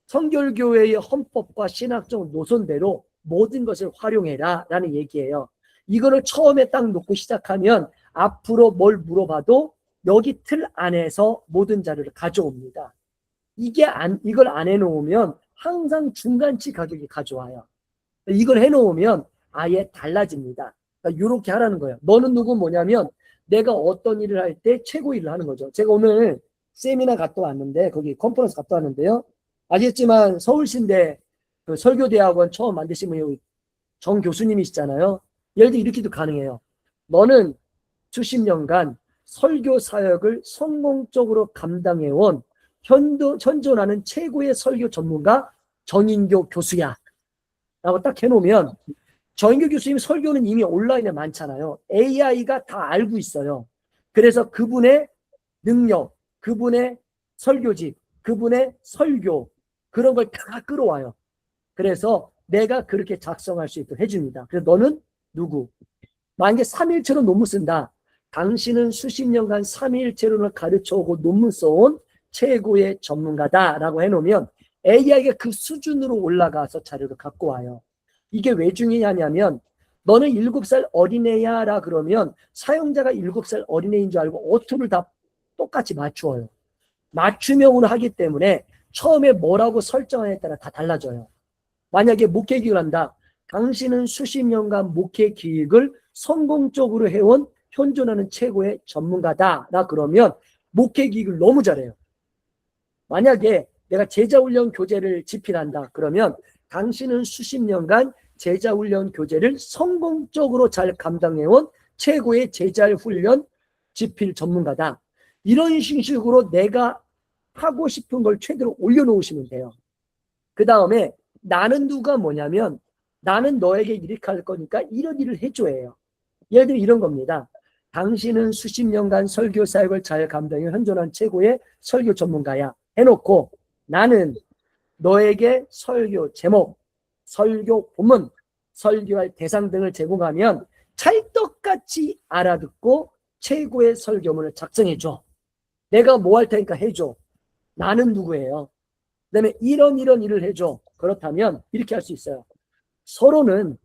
성결교회의 헌법과 신학적 노선대로 모든 것을 활용해라 라는 얘기예요. 이거를 처음에 딱 놓고 시작하면 앞으로 뭘 물어봐도 여기 틀 안에서 모든 자료를 가져옵니다. 이걸 안 해놓으면 항상 중간치 가격이 가져와요. 이걸 해놓으면 아예 달라집니다. 그러니까 이렇게 하라는 거예요. 너는 누구 뭐냐면 내가 어떤 일을 할 때 최고 일을 하는 거죠. 제가 오늘 세미나 갔다 왔는데, 거기 컨퍼런스 갔다 왔는데요. 아시겠지만 서울신대 그 설교대학원 처음 만드신 분이 정 교수님이시잖아요. 예를 들어 이렇게도 가능해요. 너는 수십 년간 설교 사역을 성공적으로 감당해온 현존하는 최고의 설교 전문가 정인교 교수야 라고 딱 해놓으면, 정인교 교수님 설교는 이미 온라인에 많잖아요. AI가 다 알고 있어요. 그래서 그분의 능력, 그분의 설교집, 그분의 설교, 그런 걸 다 끌어와요. 그래서 내가 그렇게 작성할 수 있도록 해줍니다. 그래서 너는 누구? 만약에 3일체로 논문 쓴다. 당신은 수십 년간 3일체론을 가르쳐오고 논문 써온 최고의 전문가다라고 해놓으면 AI가 그 수준으로 올라가서 자료를 갖고 와요. 이게 왜 중요하냐면, 너는 7살 어린애야라 그러면 사용자가 7살 어린애인 줄 알고 어투를 다 똑같이 맞추어요. 맞춤형으로 하기 때문에 처음에 뭐라고 설정하냐에 따라 다 달라져요. 만약에 목회 기획을 한다. 당신은 수십 년간 목회 기획을 성공적으로 해온 현존하는 최고의 전문가다라 그러면 목회 기획을 너무 잘해요. 만약에 내가 제자훈련 교재를 집필한다 그러면 당신은 수십 년간 제자훈련 교재를 성공적으로 잘 감당해온 최고의 제자훈련 집필 전문가다. 이런 식으로 내가 하고 싶은 걸 최대로 올려놓으시면 돼요. 그 다음에 나는 누가 뭐냐면, 나는 너에게 이렇게 할 거니까 이런 일을 해줘요. 예를 들어 이런 겁니다. 당신은 수십 년간 설교 사역을 잘 감당해 현존한 최고의 설교 전문가야 해놓고, 나는 너에게 설교 제목, 설교 본문, 설교할 대상 등을 제공하면 찰떡같이 알아듣고 최고의 설교문을 작성해줘. 내가 뭐 할 테니까 해줘. 나는 누구예요? 그 다음에 이런 일을 해줘. 그렇다면 이렇게 할 수 있어요. 서로는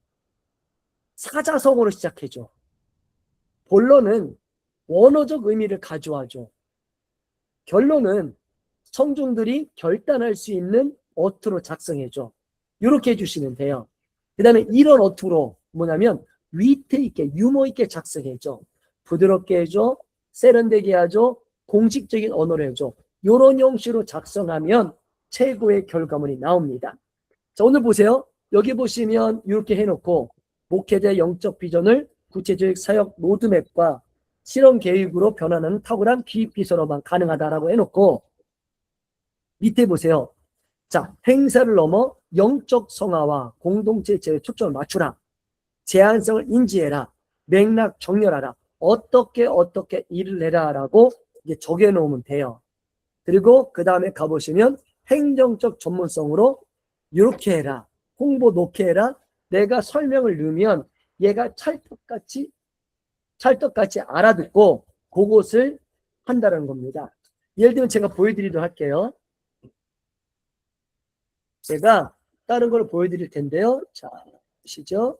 사자성어로 시작해줘. 본론은 원어적 의미를 가져와줘. 결론은 청중들이 결단할 수 있는 어투로 작성해줘. 이렇게 해주시면 돼요. 그 다음에 이런 어투로 뭐냐면 위트 있게, 유머 있게 작성해줘. 부드럽게 해줘. 세련되게 해줘. 공식적인 언어로 해줘. 이런 형식으로 작성하면 최고의 결과물이 나옵니다. 자, 오늘 보세요. 여기 보시면 이렇게 해놓고 목회자의 영적 비전을 구체적 사역 로드맵과 실험 계획으로 변화하는 탁월한 기획 비서로만 가능하다라고 해놓고, 밑에 보세요. 자, 행사를 넘어 영적 성화와 공동체 제에 초점을 맞추라. 제한성을 인지해라. 맥락 정렬하라. 어떻게 일을 해라라고 이제 적어놓으면 돼요. 그리고 그 다음에 가보시면 행정적 전문성으로 이렇게 해라. 홍보 놓게 해라. 내가 설명을 넣으면 얘가 찰떡같이 알아듣고 그것을 한다는 겁니다. 예를 들면 제가 보여드리도록 할게요. 제가 다른 걸 보여드릴 텐데요. 자, 보시죠.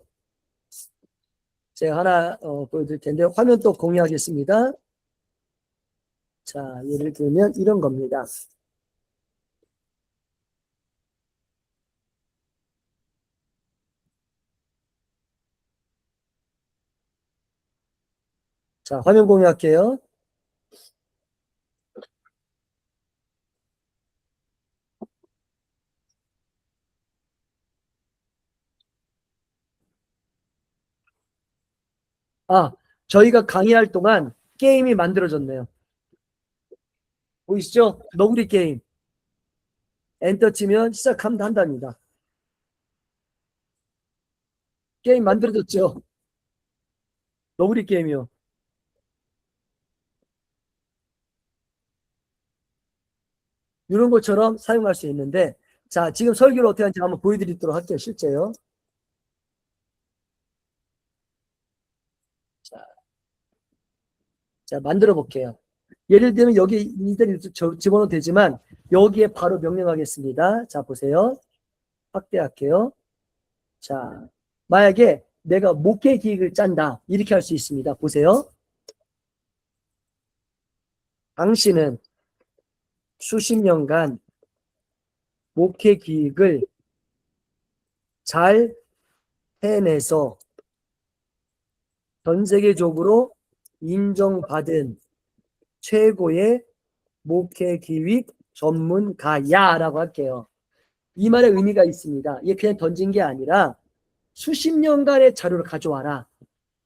제가 하나 보여드릴 텐데요. 화면 또 공유하겠습니다. 자, 예를 들면 이런 겁니다. 자, 화면 공유할게요. 아, 저희가 강의할 동안 게임이 만들어졌네요. 보이시죠? 너구리 게임. 엔터 치면 시작하면 한답니다. 게임 만들어졌죠? 너구리 게임이요. 이런 것처럼 사용할 수 있는데, 자, 지금 설교를 어떻게 하는지 한번 보여드리도록 할게요. 실제요. 자, 만들어 볼게요. 예를 들면 여기 이대로 집어넣어도 되지만 여기에 바로 명령하겠습니다. 자, 보세요. 확대할게요. 자, 만약에 내가 목회 기획을 짠다. 이렇게 할 수 있습니다. 보세요. 당신은 수십 년간 목회 기획을 잘 해내서 전 세계적으로 인정받은 최고의 목회 기획 전문가야라고 할게요. 이 말의 의미가 있습니다. 이게 그냥 던진 게 아니라 수십 년간의 자료를 가져와라.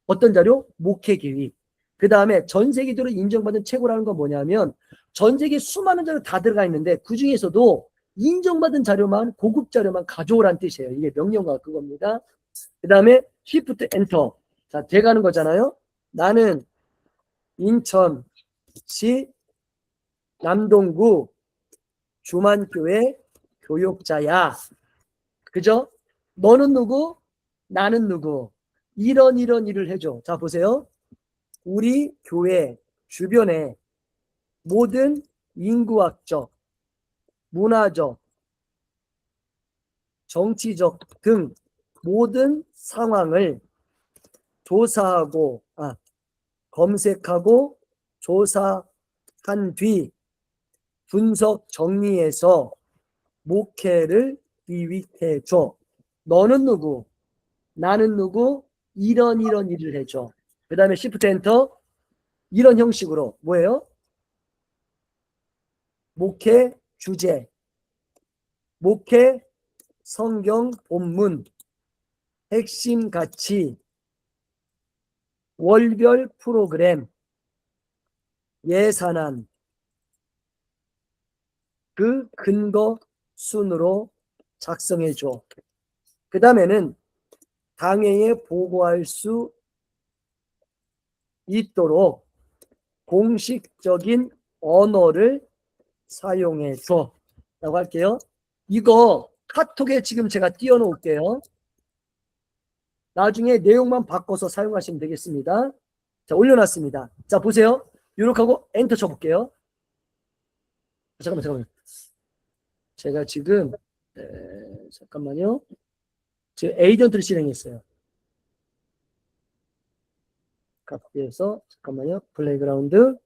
어떤 자료? 목회 기획. 그 다음에 전 세계적으로 인정받은 최고라는 건 뭐냐면 전 세계 수많은 자료 다 들어가 있는데 그 중에서도 인정받은 자료만, 고급 자료만 가져오란 뜻이에요. 이게 명령어가 그겁니다. 그 다음에 Shift Enter. 자, 돼가는 거잖아요. 나는 인천시 남동구 주만교회 교육자야. 그죠? 너는 누구? 나는 누구? 이런 일을 해줘. 자, 보세요. 우리 교회 주변에 모든 인구학적, 문화적, 정치적 등 모든 상황을 조사하고, 검색하고 조사한 뒤 분석 정리해서 목회를 기획해줘. 너는 누구? 나는 누구? 이런 일을 해줘. 그 다음에 Shift Enter. 이런 형식으로 뭐예요? 목회 주제, 목회 성경 본문, 핵심 가치, 월별 프로그램, 예산안, 그 근거 순으로 작성해줘. 그 다음에는 당회에 보고할 수 있도록 공식적인 언어를 사용해줘 라고 할게요. 이거 카톡에 지금 제가 띄워놓을게요. 나중에 내용만 바꿔서 사용하시면 되겠습니다. 자, 올려놨습니다. 자, 보세요. 이렇게 하고 엔터 쳐볼게요. 잠깐만. 제가 지금 잠깐만요. 지금 에이전트를 실행했어요. 카피해서 잠깐만요. 플레이그라운드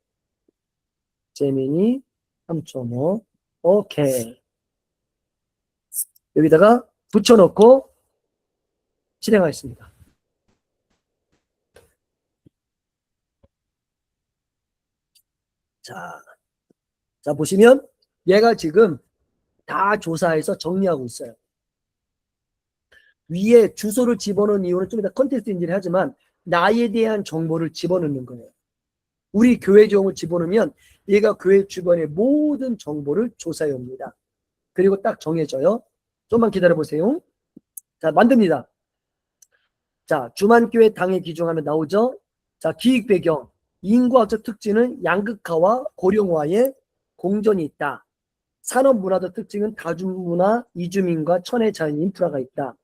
제미니 3.5 오케이. 여기다가 붙여놓고 실행하겠습니다. 자 보시면 얘가 지금 다 조사해서 정리하고 있어요. 위에 주소를 집어넣은 이유는 좀 이따 컨텍스트 인지를 하지만 나에 대한 정보를 집어넣는 거예요. 우리 교회 정보를 집어넣으면 얘가 교회 주변의 모든 정보를 조사해 옵니다. 그리고 딱 정해져요. 좀만 기다려 보세요. 자, 만듭니다. 자, 주만교회 당회 기준하면 나오죠. 자, 기획 배경. 인구학적 특징은 양극화와 고령화의 공존이 있다. 산업문화적 특징은 다중문화, 이주민과 천혜 자연 인프라가 있다.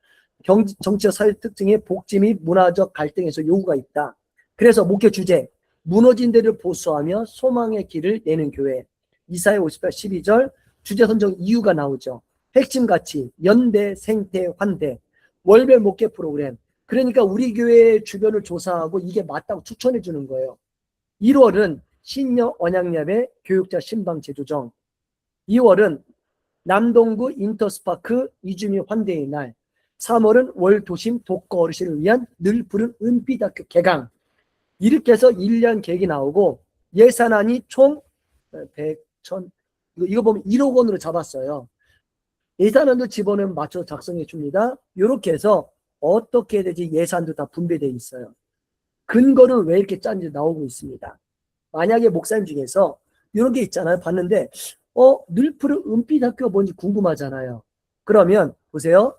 정치적 사회적 특징의 복지 및 문화적 갈등에서 요구가 있다. 그래서 목회 주제, 무너진 데를 보수하며 소망의 길을 내는 교회. 이사야 58, 12절 주제 선정 이유가 나오죠. 핵심 가치, 연대, 생태, 환대, 월별 목회 프로그램. 그러니까 우리 교회 주변을 조사하고 이게 맞다고 추천해 주는 거예요. 1월은 신년 언약예배 교육자 신방 재조정. 2월은 남동구 인터스파크 이주민 환대의 날. 3월은 월도심 독거 어르신을 위한 늘 푸른 은빛학교 개강. 이렇게 해서 1년 계획이 나오고 예산안이 총 100, 1000 이거 보면 1억 원으로 잡았어요. 예산안도 집어넣으면 맞춰서 작성해 줍니다. 이렇게 해서 어떻게 해야 되지 예산도 다 분배되어 있어요. 근거는 왜 이렇게 짠지 나오고 있습니다. 만약에 목사님 중에서 이런 게 있잖아요. 봤는데 늘 푸른 은빛학교가 뭔지 궁금하잖아요. 그러면 보세요.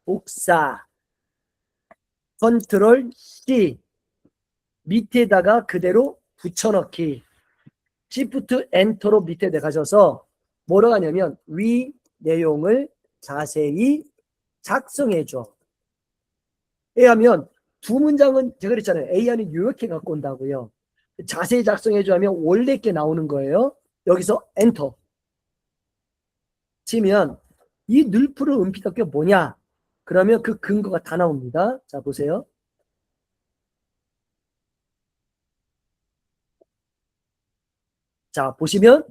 복사 컨트롤 C 밑에다가 그대로 붙여넣기 Shift 엔터로 밑에 가셔서 뭐라고 하냐면 위 내용을 자세히 작성해줘. 하면 두 문장은 제가 그랬잖아요. A안이 이렇게 갖고 온다고요. 자세히 작성해줘 하면 원래 게 나오는 거예요. 여기서 엔터 치면 이 늘 푸른 은빛학교 뭐냐? 그러면 그 근거가 다 나옵니다. 자, 보세요. 자, 보시면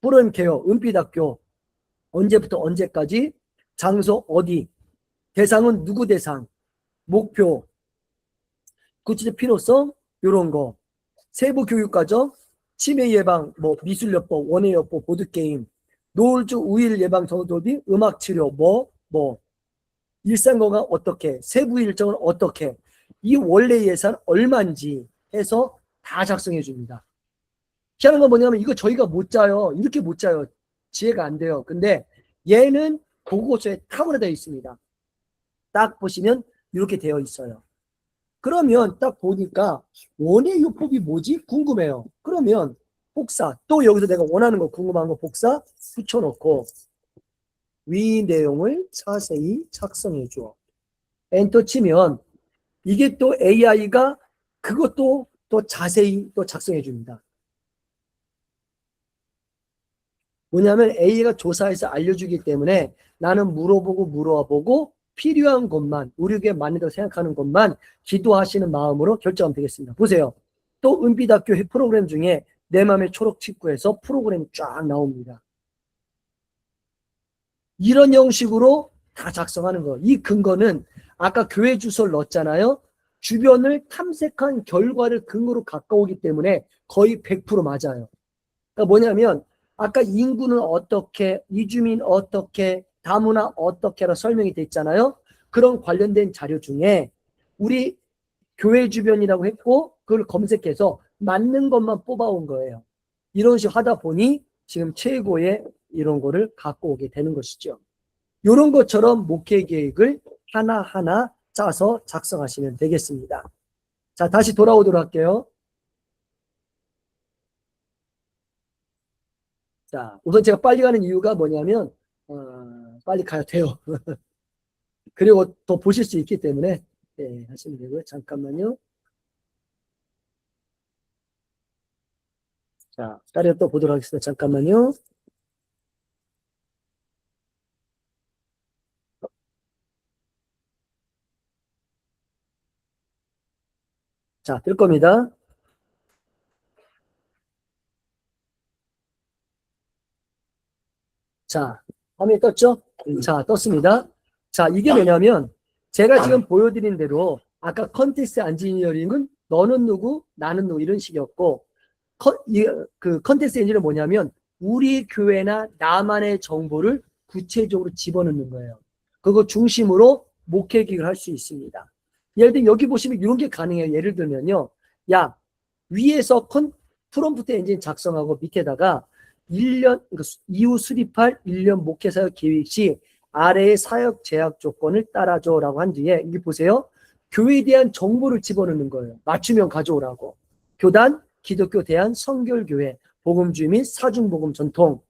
푸른 개요, 은빛학교 언제부터 언제까지, 장소 어디, 대상은 누구 대상, 목표, 구체적 필요성 이런 거. 세부 교육과정, 치매 예방, 뭐 미술요법, 원예요법, 보드게임, 노을주 우일 예방 전도비, 음악 치료, 일상건강 어떻게, 세부 일정은 어떻게, 이 원래 예산 얼마인지 해서 다 작성해 줍니다. 희한한 건 뭐냐면 이거 저희가 못 짜요. 이렇게 못 짜요. 지혜가 안 돼요. 근데 얘는 보고서에 타고나되어 있습니다. 딱 보시면 이렇게 되어 있어요. 그러면 딱 보니까 원예요법이 뭐지? 궁금해요. 그러면 복사, 또 여기서 내가 원하는 거 궁금한 거 복사 붙여놓고 위 내용을 자세히 작성해 줘. 엔터 치면 이게 또 AI가 그것도 또 자세히 또 작성해 줍니다. 뭐냐면 AI가 조사해서 알려주기 때문에 나는 물어보고 필요한 것만, 우리에게 맞는다고 생각하는 것만 기도하시는 마음으로 결정하면 되겠습니다. 보세요. 또 은빛학교 프로그램 중에 내 맘의 초록칩구에서 프로그램이 쫙 나옵니다. 이런 형식으로 다 작성하는 거. 이 근거는 아까 교회 주소를 넣었잖아요. 주변을 탐색한 결과를 근거로 가까우기 때문에 거의 100% 맞아요. 그러니까 뭐냐면 아까 인구는 어떻게, 이주민 어떻게, 다문화 어떻게라 설명이 돼 있잖아요. 그런 관련된 자료 중에 우리 교회 주변이라고 했고 그걸 검색해서 맞는 것만 뽑아온 거예요. 이런 식으로 하다 보니 지금 최고의 이런 거를 갖고 오게 되는 것이죠. 이런 것처럼 목회 계획을 하나하나 짜서 작성하시면 되겠습니다. 자, 다시 돌아오도록 할게요. 자, 우선 제가 빨리 가는 이유가 뭐냐면 빨리 가야 돼요. 그리고 더 보실 수 있기 때문에 네, 하시면 되고요. 잠깐만요. 자, 다른 또 보도록 하겠습니다. 잠깐만요. 자, 뜰 겁니다. 자, 화면이 떴죠? 자, 떴습니다. 자, 이게 뭐냐면 제가 지금 보여드린 대로 아까 컨텍스트 엔지니어링은 너는 누구, 나는 누구 이런 식이었고 그 컨텍스트 엔지니어는 뭐냐면 우리 교회나 나만의 정보를 구체적으로 집어넣는 거예요. 그거 중심으로 목회 기획을 할 수 있습니다. 예를 들면 여기 보시면 이런 게 가능해요. 예를 들면요. 야, 위에서 프롬프트 엔진 작성하고 밑에다가 1년, 이후 수립할 1년 목회 사역 계획 시 아래의 사역 제약 조건을 따라줘 라고 한 뒤에 여기 보세요. 교회에 대한 정보를 집어넣는 거예요. 맞춤형 가져오라고. 교단, 기독교 대한 성결교회, 복음주의 및 사중복음 전통,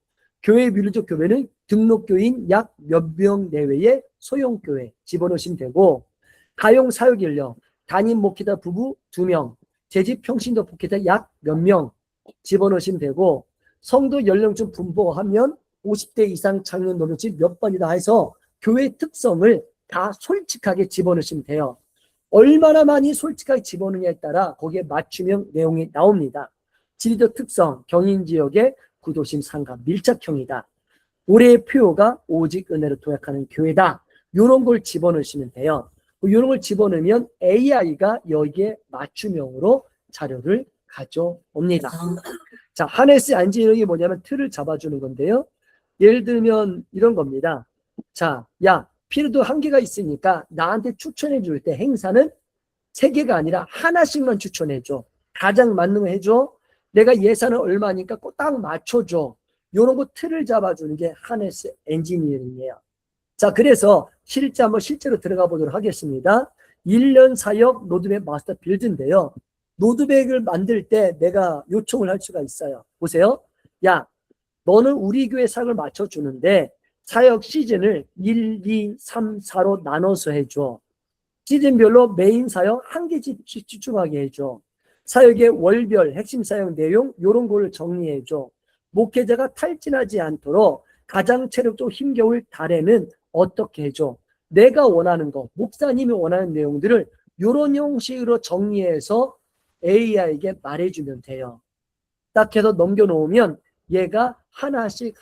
교회 비례적 교회는 등록교인 약 몇 명 내외의 소형교회 집어넣으시면 되고, 가용 사역 인력, 담임 목회자 부부 2명, 재직 평신도 목회자 약 몇 명 집어넣으시면 되고, 성도 연령층 분포하면 50대 이상 장년 노령층 몇 번이다 해서 교회 특성을 다 솔직하게 집어넣으시면 돼요. 얼마나 많이 솔직하게 집어넣느냐에 따라 거기에 맞춤형 내용이 나옵니다. 지리적 특성, 경인지역의 구도심 상가 밀착형이다. 올해의 표어가 오직 은혜로 도약하는 교회다. 이런 걸 집어넣으시면 돼요. 이런 걸 집어넣으면 AI가 여기에 맞춤형으로 자료를 가져옵니다. 자, 하네스 엔지니어링이 뭐냐면 틀을 잡아주는 건데요. 예를 들면 이런 겁니다. 자, 야, 필요도 한계가 있으니까 나한테 추천해 줄 때 행사는 3개가 아니라 하나씩만 추천해 줘. 가장 맞는 거 해줘. 내가 예산은 얼마니까 꼭 딱 맞춰줘. 이런 거 틀을 잡아주는 게 하네스 엔지니어링이에요. 자, 그래서 실제로 들어가 보도록 하겠습니다. 1년 사역 로드맵 마스터 빌드인데요. 로드맵을 만들 때 내가 요청을 할 수가 있어요. 보세요. 야, 너는 우리 교회 사역을 맞춰주는데 사역 시즌을 1, 2, 3, 4로 나눠서 해줘. 시즌별로 메인 사역 1개씩 집중하게 해줘. 사역의 월별 핵심 사역 내용 이런 거를 정리해줘. 목회자가 탈진하지 않도록 가장 체력적으로 힘겨울 달에는 어떻게 해줘. 내가 원하는 거, 목사님이 원하는 내용들을 이런 형식으로 정리해서 AI에게 말해주면 돼요. 딱 해서 넘겨놓으면 얘가 하나씩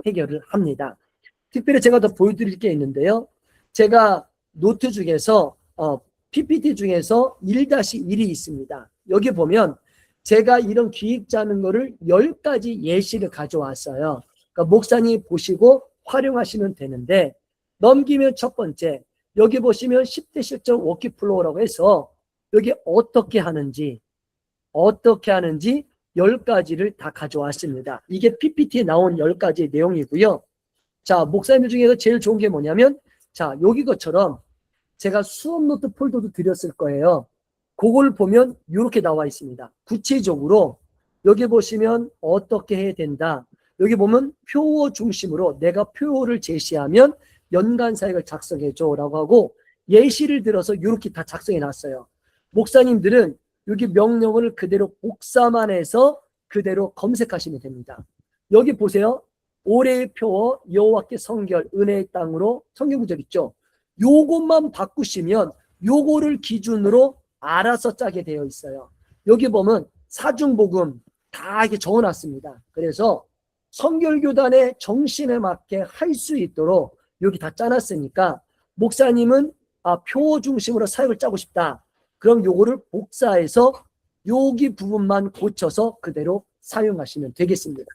해결을 합니다. 특별히 제가 더 보여드릴 게 있는데요. 제가 노트 중에서 PPT 중에서 1-1이 있습니다. 여기 보면 제가 이런 기획 짜는 거를 10가지 예시를 가져왔어요. 그러니까 목사님 보시고 활용하시면 되는데, 넘기면 첫 번째, 여기 보시면 10대 실전 워키플로우라고 해서 여기 어떻게 하는지 10가지를 다 가져왔습니다. 이게 PPT에 나온 10가지의 내용이고요. 자, 목사님들 중에서 제일 좋은 게 뭐냐면, 자, 여기 것처럼 제가 수업 노트 폴더도 드렸을 거예요. 그걸 보면 이렇게 나와 있습니다. 구체적으로 여기 보시면 어떻게 해야 된다. 여기 보면 표어 중심으로 내가 표어를 제시하면 연간 사역을 작성해줘 라고 하고, 예시를 들어서 이렇게 다 작성해 놨어요. 목사님들은 여기 명령어를 그대로 복사만 해서 그대로 검색하시면 됩니다. 여기 보세요. 올해의 표어, 여호와께 성결, 은혜의 땅으로 성경 구절 있죠. 요것만 바꾸시면 요거를 기준으로 알아서 짜게 되어 있어요. 여기 보면 사중복음 다 이렇게 적어놨습니다. 그래서 성결교단의 정신에 맞게 할 수 있도록 여기 다 짜놨으니까, 목사님은 표어 중심으로 사역을 짜고 싶다. 그럼 요거를 복사해서 여기 부분만 고쳐서 그대로 사용하시면 되겠습니다.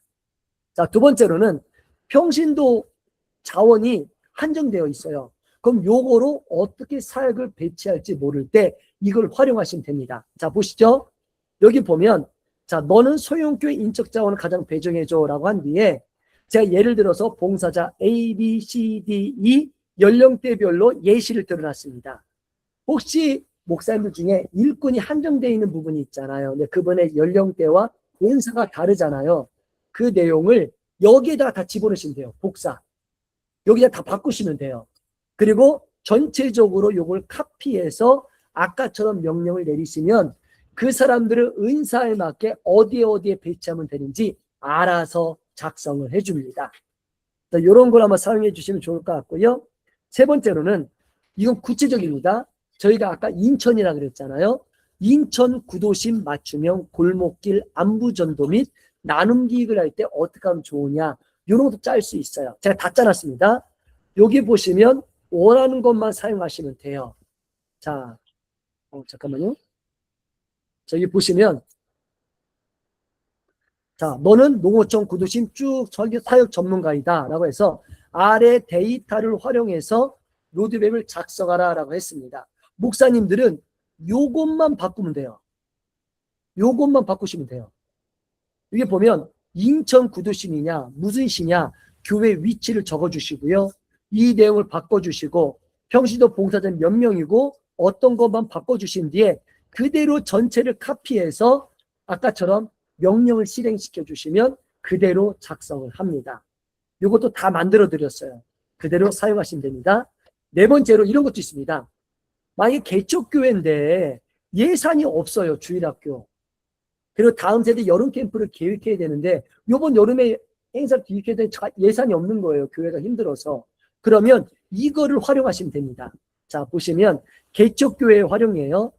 자, 두 번째로는 평신도 자원이 한정되어 있어요. 그럼 요거로 어떻게 사역을 배치할지 모를 때 이걸 활용하시면 됩니다. 자, 보시죠. 여기 보면, 자, 너는 소형교회 인적 자원을 가장 배정해줘 라고 한 뒤에, 제가 예를 들어서 봉사자 A, B, C, D, E 연령대별로 예시를 드러났습니다. 혹시 목사님들 중에 일꾼이 한정되어 있는 부분이 있잖아요. 근데 그분의 연령대와 연사가 다르잖아요. 그 내용을 여기에다가 다 집어넣으시면 돼요. 복사. 여기다 다 바꾸시면 돼요. 그리고 전체적으로 이걸 카피해서 아까처럼 명령을 내리시면 그 사람들의 은사에 맞게 어디에 배치하면 되는지 알아서 작성을 해줍니다. 이런 걸 한번 사용해 주시면 좋을 것 같고요. 세 번째로는, 이건 구체적입니다. 저희가 아까 인천이라 그랬잖아요. 인천 구도심 맞춤형 골목길 안부전도 및 나눔 기획을 할 때 어떻게 하면 좋으냐, 이런 것도 짤 수 있어요. 제가 다 짜놨습니다. 여기 보시면 원하는 것만 사용하시면 돼요. 자, 잠깐만요. 저기 보시면, 자, 너는 농어촌 구도심 쭉 설계 사역 전문가이다 라고 해서 아래 데이터를 활용해서 로드맵을 작성하라 라고 했습니다. 목사님들은 요것만 바꾸면 돼요. 요것만 바꾸시면 돼요. 여기 보면 인천 구도심이냐 무슨 시냐 교회 위치를 적어주시고요. 이 내용을 바꿔주시고 평시도 봉사자 몇 명이고 어떤 것만 바꿔주신 뒤에 그대로 전체를 카피해서 아까처럼 명령을 실행시켜 주시면 그대로 작성을 합니다. 이것도 다 만들어 드렸어요. 그대로 사용하시면 됩니다. 네 번째로 이런 것도 있습니다. 만약에 개척교회인데 예산이 없어요. 주일학교. 그리고 다음 세대 여름 캠프를 계획해야 되는데 이번 여름에 행사를 기획해야 되는데 예산이 없는 거예요. 교회가 힘들어서. 그러면 이거를 활용하시면 됩니다. 자, 보시면 개척교회의 활용이에요.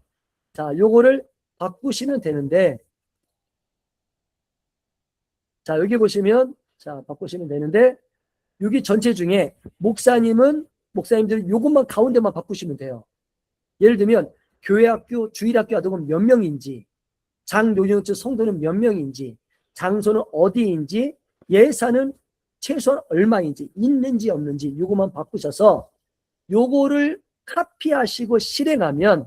자, 요거를 바꾸시면 되는데, 자, 여기 보시면, 자, 바꾸시면 되는데, 여기 전체 중에 목사님들 요것만 가운데만 바꾸시면 돼요. 예를 들면, 교회학교, 주일학교 하던 몇 명인지, 장로령체 성도는 몇 명인지, 장소는 어디인지, 예산은 최소한 얼마인지, 있는지 없는지, 요것만 바꾸셔서, 요거를 카피하시고 실행하면,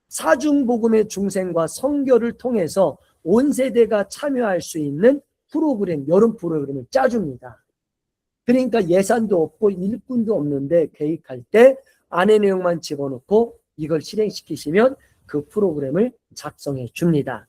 사중복음의 중생과 선교를 통해서 온 세대가 참여할 수 있는 프로그램, 여름 프로그램을 짜줍니다. 그러니까 예산도 없고 일꾼도 없는데 계획할 때 안의 내용만 집어넣고 이걸 실행시키시면 그 프로그램을 작성해 줍니다.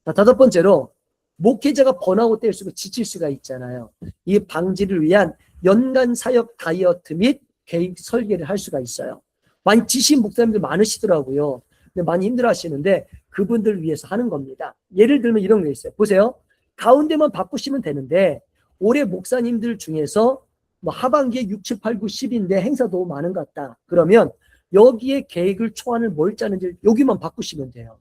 자, 다섯 번째로 목회자가 번아웃 될 수가 지칠 수가 있잖아요. 이 방지를 위한 연간 사역 다이어트 및 계획 설계를 할 수가 있어요. 많이 지신 목사님들 많으시더라고요. 근데 많이 힘들어 하시는데 그분들 위해서 하는 겁니다. 예를 들면 이런 게 있어요. 보세요. 가운데만 바꾸시면 되는데 올해 목사님들 중에서 뭐 하반기에 6, 7, 8, 9, 10인데 행사 너무 많은 것 같다. 그러면 여기에 계획을 초안을 뭘 짜는지 여기만 바꾸시면 돼요.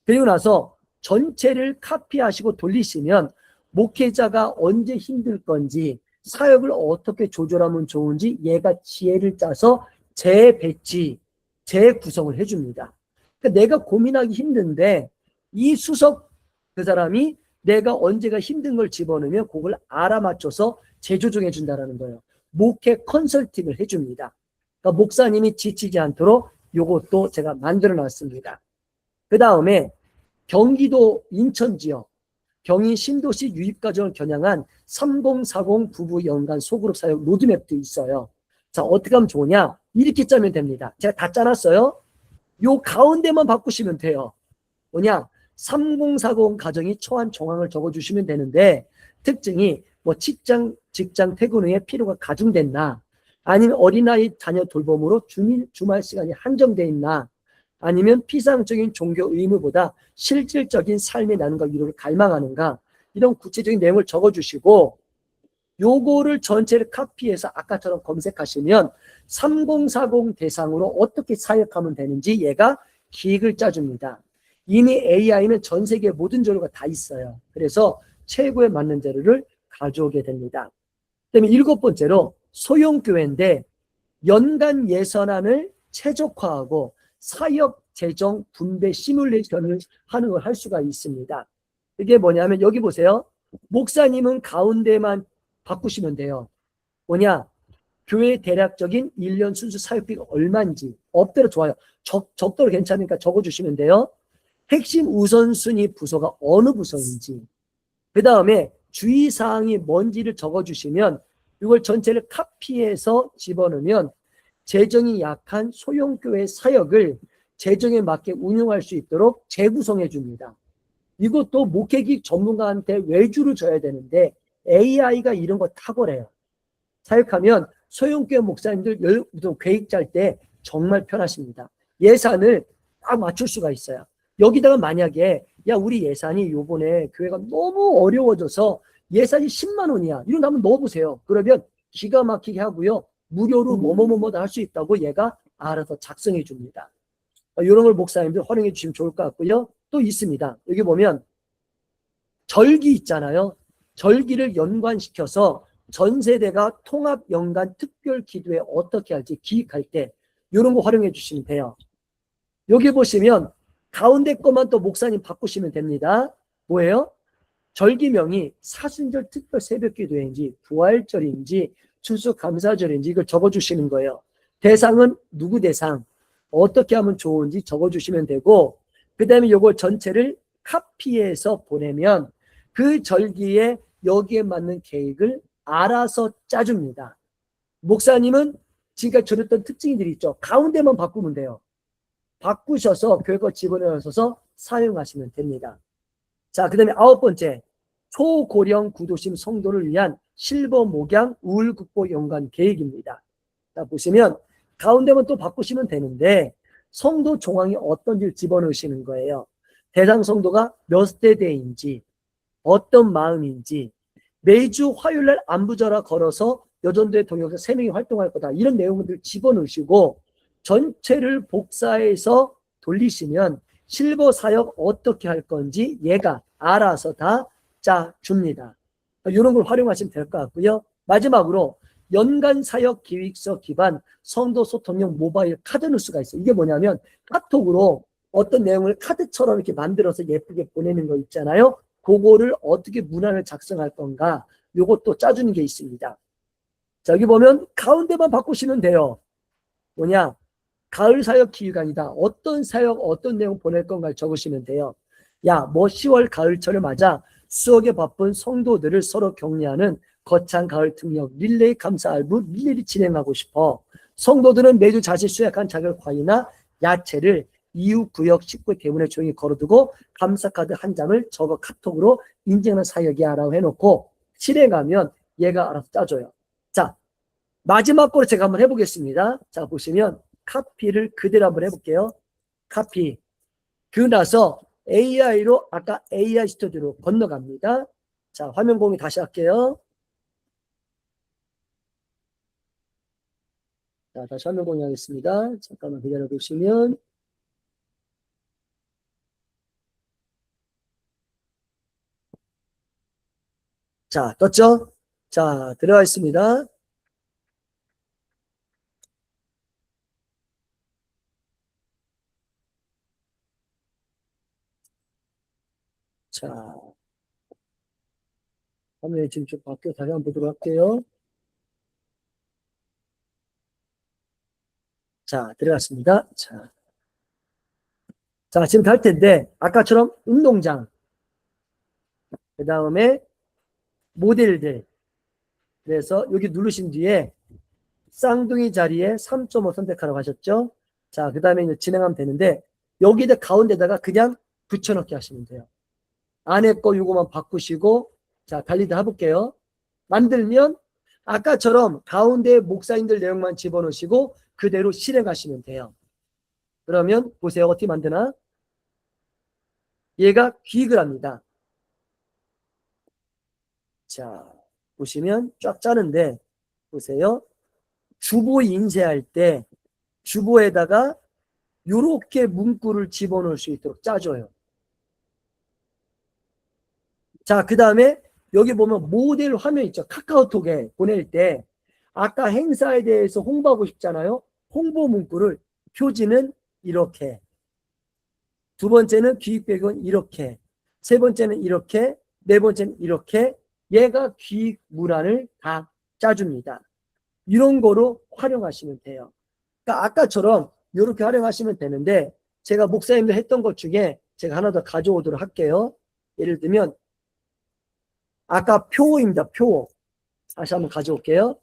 그리고 나서 전체를 카피하시고 돌리시면 목회자가 언제 힘들 건지 사역을 어떻게 조절하면 좋은지 얘가 지혜를 짜서 재배치, 재구성을 해줍니다. 그러니까 내가 고민하기 힘든데 이 수석 그 사람이 내가 언제가 힘든 걸 집어넣으면 그걸 알아맞혀서 재조정해 준다라는 거예요. 목회 컨설팅을 해줍니다. 그러니까 목사님이 지치지 않도록 요것도 제가 만들어 놨습니다. 그 다음에 경기도 인천 지역 경인 신도시 유입과정을 겨냥한 3040 부부 연간 소그룹 사역 로드맵도 있어요. 자, 어떻게 하면 좋으냐? 이렇게 짜면 됩니다. 제가 다 짜놨어요. 요 가운데만 바꾸시면 돼요. 뭐냐? 3040 가정이 처한 정황을 적어주시면 되는데 특징이 뭐 직장 퇴근 후에 피로가 가중됐나, 아니면 어린아이 자녀 돌봄으로 주말 시간이 한정돼 있나, 아니면 피상적인 종교 의무보다 실질적인 삶의 나눔과 위로를 갈망하는가, 이런 구체적인 내용을 적어주시고 요거를 전체를 카피해서 아까처럼 검색하시면 3040 대상으로 어떻게 사역하면 되는지 얘가 기획을 짜줍니다. 이미 AI는 전 세계 모든 자료가 다 있어요. 그래서 최고에 맞는 자료를 가져오게 됩니다. 그다음에 7번째로 소형교회인데 연간 예산안을 최적화하고 사역 재정 분배 시뮬레이션을 하는 걸 할 수가 있습니다. 이게 뭐냐면 여기 보세요. 목사님은 가운데만 바꾸시면 돼요. 뭐냐? 교회 대략적인 1년 순수 사역비가 얼마인지 업대로 좋아요. 적도로 괜찮으니까 적어주시면 돼요. 핵심 우선순위 부서가 어느 부서인지, 그 다음에 주의사항이 뭔지를 적어주시면 이걸 전체를 카피해서 집어넣으면 재정이 약한 소형교회 사역을 재정에 맞게 운영할 수 있도록 재구성해 줍니다. 이것도 목회기 전문가한테 외주를 줘야 되는데 AI가 이런 거 탁월해요. 사역하면 소형교회 목사님들 계획 짤 때 정말 편하십니다. 예산을 딱 맞출 수가 있어요. 여기다가 만약에 야 우리 예산이 요번에 교회가 너무 어려워져서 예산이 10만 원이야. 이런 거 한번 넣어보세요. 그러면 기가 막히게 하고요. 무료로 뭐뭐뭐뭐다 할 수 있다고 얘가 알아서 작성해 줍니다. 이런 걸 목사님들 활용해 주시면 좋을 것 같고요. 또 있습니다. 여기 보면 절기 있잖아요. 절기를 연관시켜서 전 세대가 통합 연간 특별 기도에 어떻게 할지 기획할 때 이런 거 활용해 주시면 돼요. 여기 보시면 가운데 것만 또 목사님 바꾸시면 됩니다. 뭐예요? 절기명이 사순절 특별 새벽 기도인지 부활절인지 추수감사절인지 이걸 적어주시는 거예요. 대상은 누구 대상, 어떻게 하면 좋은지 적어주시면 되고, 그 다음에 이걸 전체를 카피해서 보내면 그 절기에 여기에 맞는 계획을 알아서 짜줍니다. 목사님은 지금까지 전했던 특징들이 있죠. 가운데만 바꾸면 돼요. 바꾸셔서 교회가 집어넣어서 사용하시면 됩니다. 자, 그 다음에 9번째, 초고령 구도심 성도를 위한 실버 목양 우울 극복 연간 계획입니다. 자, 보시면 가운데만 또 바꾸시면 되는데 성도 종황이 어떤지를 집어넣으시는 거예요. 대상 성도가 몇 세대인지, 어떤 마음인지, 매주 화요일날 안부전화 걸어서 여전도의 동역자 3명이 활동할 거다. 이런 내용들을 집어넣으시고 전체를 복사해서 돌리시면 실버 사역 어떻게 할 건지 얘가 알아서 다 짜줍니다. 이런 걸 활용하시면 될 것 같고요. 마지막으로 연간 사역 기획서 기반 성도 소통용 모바일 카드 뉴스가 있어요. 이게 뭐냐면 카톡으로 어떤 내용을 카드처럼 이렇게 만들어서 예쁘게 보내는 거 있잖아요. 그거를 어떻게 문안을 작성할 건가, 요것도 짜주는 게 있습니다. 자, 여기 보면 가운데만 바꾸시면 돼요. 뭐냐? 가을 사역 기획안이다. 어떤 사역, 어떤 내용 보낼 건가 적으시면 돼요. 야, 뭐 10월 가을철을 맞아 수억에 바쁜 성도들을 서로 격려하는 거창 가을 특력 릴레이 감사 알부 릴레이를 진행하고 싶어. 성도들은 매주 자신 수확한 작은 과일이나 야채를 이웃 구역 식구 대문에 조용히 걸어두고 감사카드 한 장을 적어 카톡으로 인증하는 사역이야 라고 해놓고 실행하면 얘가 알아서 짜줘요. 자, 마지막 거로 제가 한번 해보겠습니다. 자, 보시면 카피를 그대로 한번 해볼게요. 카피. 그 나서 AI로 아까 AI 스튜디오로 건너갑니다. 자, 화면 공유 다시 할게요. 자, 다시 화면 공유하겠습니다. 잠깐만 기다려 보시면. 자, 떴죠? 자, 들어가 있습니다. 자, 화면이 지금 좀 바뀌어 다시 한번 보도록 할게요. 자, 들어갔습니다. 자, 지금 갈 텐데, 아까처럼 운동장, 그 다음에 모델들. 그래서 여기 누르신 뒤에 쌍둥이 자리에 3.5 선택하라고 하셨죠? 자, 그 다음에 이제 진행하면 되는데, 여기다 가운데다가 그냥 붙여넣기 하시면 돼요. 안에 거 요거만 바꾸시고, 자, 달리 다 해볼게요. 만들면, 아까처럼 가운데 목사님들 내용만 집어넣으시고, 그대로 실행하시면 돼요. 그러면 보세요. 어떻게 만드나? 얘가 기획을 합니다. 자, 보시면 쫙 짜는데, 보세요. 주보 인쇄할 때 주보에다가 요렇게 문구를 집어넣을 수 있도록 짜줘요. 자, 그 다음에 여기 보면 모델 화면 있죠. 카카오톡에 보낼 때 아까 행사에 대해서 홍보하고 싶잖아요. 홍보 문구를 표지는 이렇게, 두 번째는 기획 배경은 이렇게, 세 번째는 이렇게, 네 번째는 이렇게, 얘가 기획 문안을 다 짜줍니다. 이런 거로 활용하시면 돼요. 그러니까 아까처럼 이렇게 활용하시면 되는데, 제가 목사님들 했던 것 중에 제가 하나 더 가져오도록 할게요. 예를 들면 아까 표입니다. 표 다시 한번 가져올게요.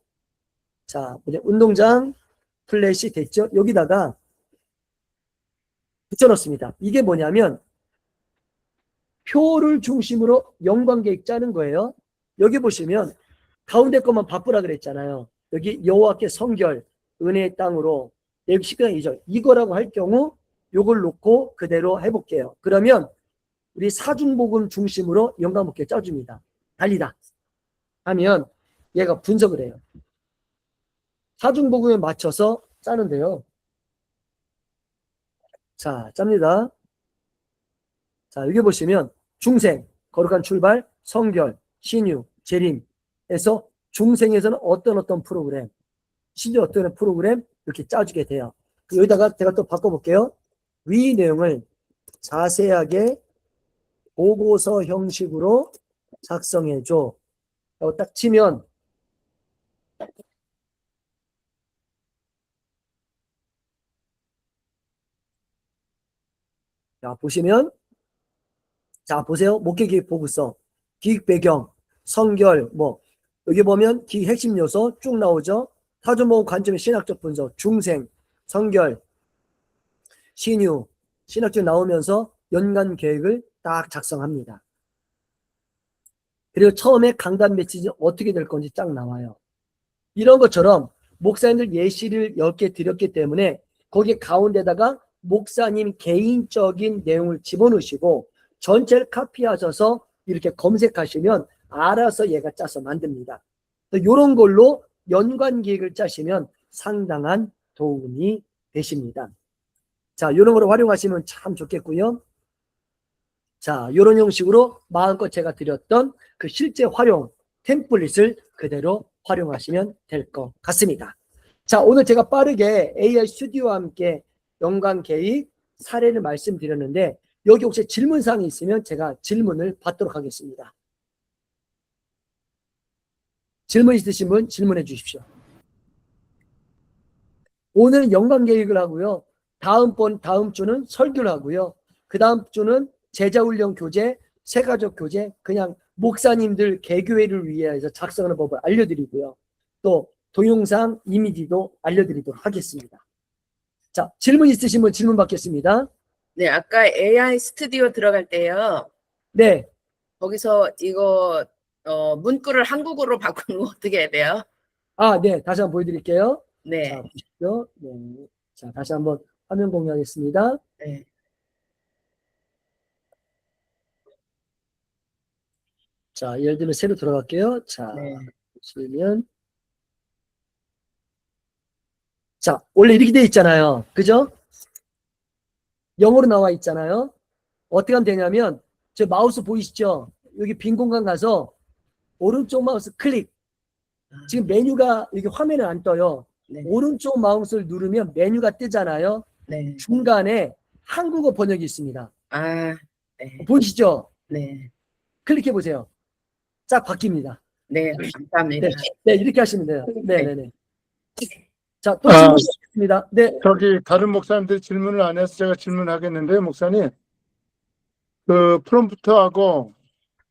자, 운동장 플래시 됐죠? 여기다가 붙여넣습니다. 이게 뭐냐면 표를 중심으로 연관계획 짜는 거예요. 여기 보시면 가운데 것만 바꾸라 그랬잖아요. 여기 여호와께 성결, 은혜의 땅으로, 여기 19장 2절 이거라고 할 경우 요걸 놓고 그대로 해볼게요. 그러면 우리 사중복음 중심으로 연관목계 짜줍니다. 달리다 하면 얘가 분석을 해요. 사중복음에 맞춰서 짜는데요. 자, 짭니다. 자, 여기 보시면 중생, 거룩한 출발, 성결, 신유, 재림에서 중생에서는 어떤 프로그램, 신유 어떤 프로그램 이렇게 짜주게 돼요. 여기다가 제가 또 바꿔볼게요. 위 내용을 자세하게 보고서 형식으로 작성해줘. 라고 딱 치면 자, 보시면 자, 보세요. 목회기획 보고서, 기획 배경, 성결, 여기 보면 기획 핵심 요소 쭉 나오죠. 타주모음 관점의 신학적 분석, 중생, 성결, 신유, 신학적 나오면서 연간 계획을 딱 작성합니다. 그리고 처음에 강단 메시지 어떻게 될 건지 쫙 나와요. 이런 것처럼 목사님들 예시를 10개 드렸기 때문에 거기 가운데다가 목사님 개인적인 내용을 집어넣으시고 전체를 카피하셔서 이렇게 검색하시면 알아서 얘가 짜서 만듭니다. 이런 걸로 연관 계획을 짜시면 상당한 도움이 되십니다. 자, 이런 걸 활용하시면 참 좋겠고요. 자, 이런 형식으로 마음껏 제가 드렸던 그 실제 활용 템플릿을 그대로 활용하시면 될 것 같습니다. 자, 오늘 제가 빠르게 AI 스튜디오와 함께 연관 계획 사례를 말씀드렸는데 여기 혹시 질문사항이 있으면 제가 질문을 받도록 하겠습니다. 질문 있으신 분 질문해 주십시오. 오늘 연관 계획을 하고요. 다음 주는 설교를 하고요. 그 다음 주는 제자훈련 교재, 새가족 교재, 그냥 목사님들 개교회를 위해서 작성하는 법을 알려드리고요. 또 동영상 이미지도 알려드리도록 하겠습니다. 자, 질문 있으신 분 질문 받겠습니다. 네, 아까 AI 스튜디오 들어갈 때요. 네. 거기서 이거 문구를 한국어로 바꾸는 거 어떻게 해야 돼요? 아, 네. 다시 한번 보여드릴게요. 네. 자, 보십시오. 네. 자, 다시 한번 화면 공유하겠습니다. 네. 자, 예를 들면 새로 들어갈게요. 자, 네. 보시면 자, 원래 이렇게 돼 있잖아요. 그죠? 영어로 나와 있잖아요. 어떻게 하면 되냐면 저 마우스 보이시죠? 여기 빈 공간 가서 오른쪽 마우스 클릭. 지금 메뉴가 여기 화면에 안 떠요. 네. 오른쪽 마우스를 누르면 메뉴가 뜨잖아요. 네. 중간에 한국어 번역이 있습니다. 아, 네. 보이시죠? 네. 클릭해 보세요. 쫙 바뀝니다. 네, 감사합니다. 네, 네, 이렇게 하시면 돼요. 네, 네, 네. 자, 또 아, 질문 있습니다. 네, 저기 다른 목사님들이 질문을 안 해서 제가 질문하겠는데요, 목사님. 그 프롬프트하고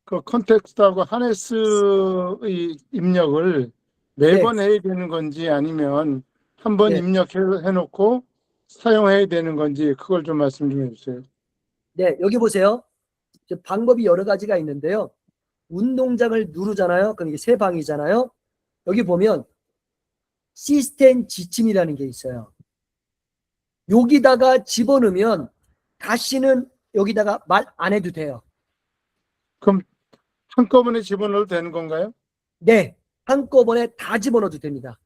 그 컨텍스트하고 하네스의 입력을 매번 해야 되는 건지 아니면 한 번 네. 입력해놓고 사용해야 되는 건지 그걸 좀 말씀 좀 해주세요. 네, 여기 보세요. 이제 방법이 여러 가지가 있는데요. 운동장을 누르잖아요. 그럼 이게 세 방이잖아요. 여기 보면 시스템 지침이라는 게 있어요. 여기다가 집어넣으면 다시는 여기다가 말 안 해도 돼요. 그럼 한꺼번에 집어넣어도 되는 건가요? 네, 한꺼번에 다 집어넣어도 됩니다.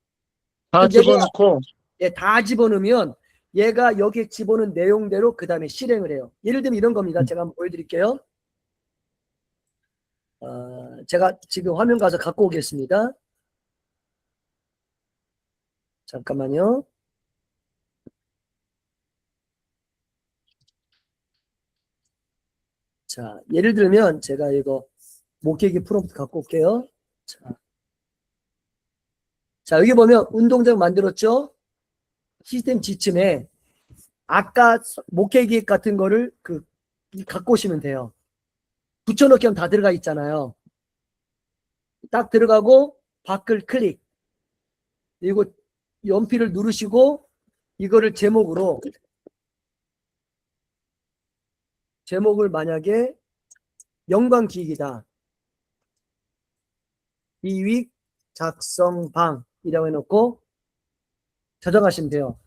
다 그럼 얘가- 집어넣고 네, 다 집어넣으면 얘가 여기에 집어넣은 내용대로 그 다음에 실행을 해요. 예를 들면 이런 겁니다. 제가 한번 보여드릴게요. 제가 지금 화면 가서 갖고 오겠습니다. 잠깐만요. 자, 예를 들면 제가 이거 목회기 프롬프트 갖고 올게요. 자, 여기 보면 운동장 만들었죠? 시스템 지침에 아까 목회기 같은 거를 갖고 오시면 돼요. 붙여넣기 하면 다 들어가 있잖아요. 딱 들어가고 밖을 클릭. 그리고 연필을 누르시고 이거를 제목을 만약에 영광기획이다. 기획 작성방이라고 해놓고 저장하시면 돼요.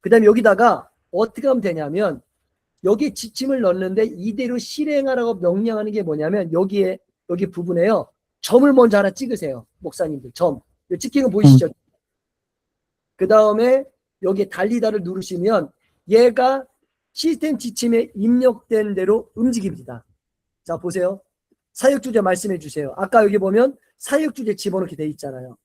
그 다음에 여기다가 어떻게 하면 되냐면 여기 지침을 넣는데 이대로 실행하라고 명령하는 게 뭐냐면 여기 부분에요. 점을 먼저 하나 찍으세요. 목사님들 점. 찍힌 거 보이시죠? 그 다음에 여기 달리다를 누르시면 얘가 시스템 지침에 입력된 대로 움직입니다. 자, 보세요. 사역주제 말씀해 주세요. 아까 여기 보면 사역주제 집어넣게 돼 있잖아요.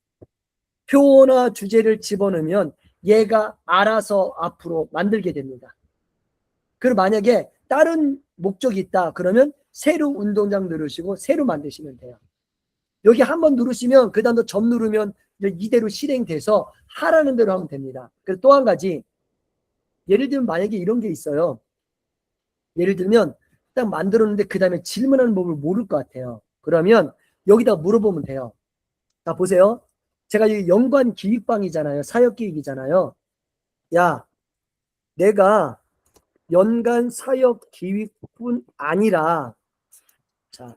표나 주제를 집어넣으면 얘가 알아서 앞으로 만들게 됩니다. 그리고 만약에 다른 목적이 있다 그러면 새로 운동장 누르시고 새로 만드시면 돼요. 여기 한번 누르시면 그 다음에 점 누르면 이대로 실행돼서 하라는 대로 하면 됩니다. 그리고 또 한 가지, 예를 들면 만약에 이런 게 있어요. 예를 들면 딱 만들었는데 그 다음에 질문하는 법을 모를 것 같아요. 그러면 여기다 물어보면 돼요. 자, 보세요. 제가 여기 연관 기획방이잖아요. 사역 기획이잖아요. 야, 내가 연간 사역 기획뿐 아니라, 자,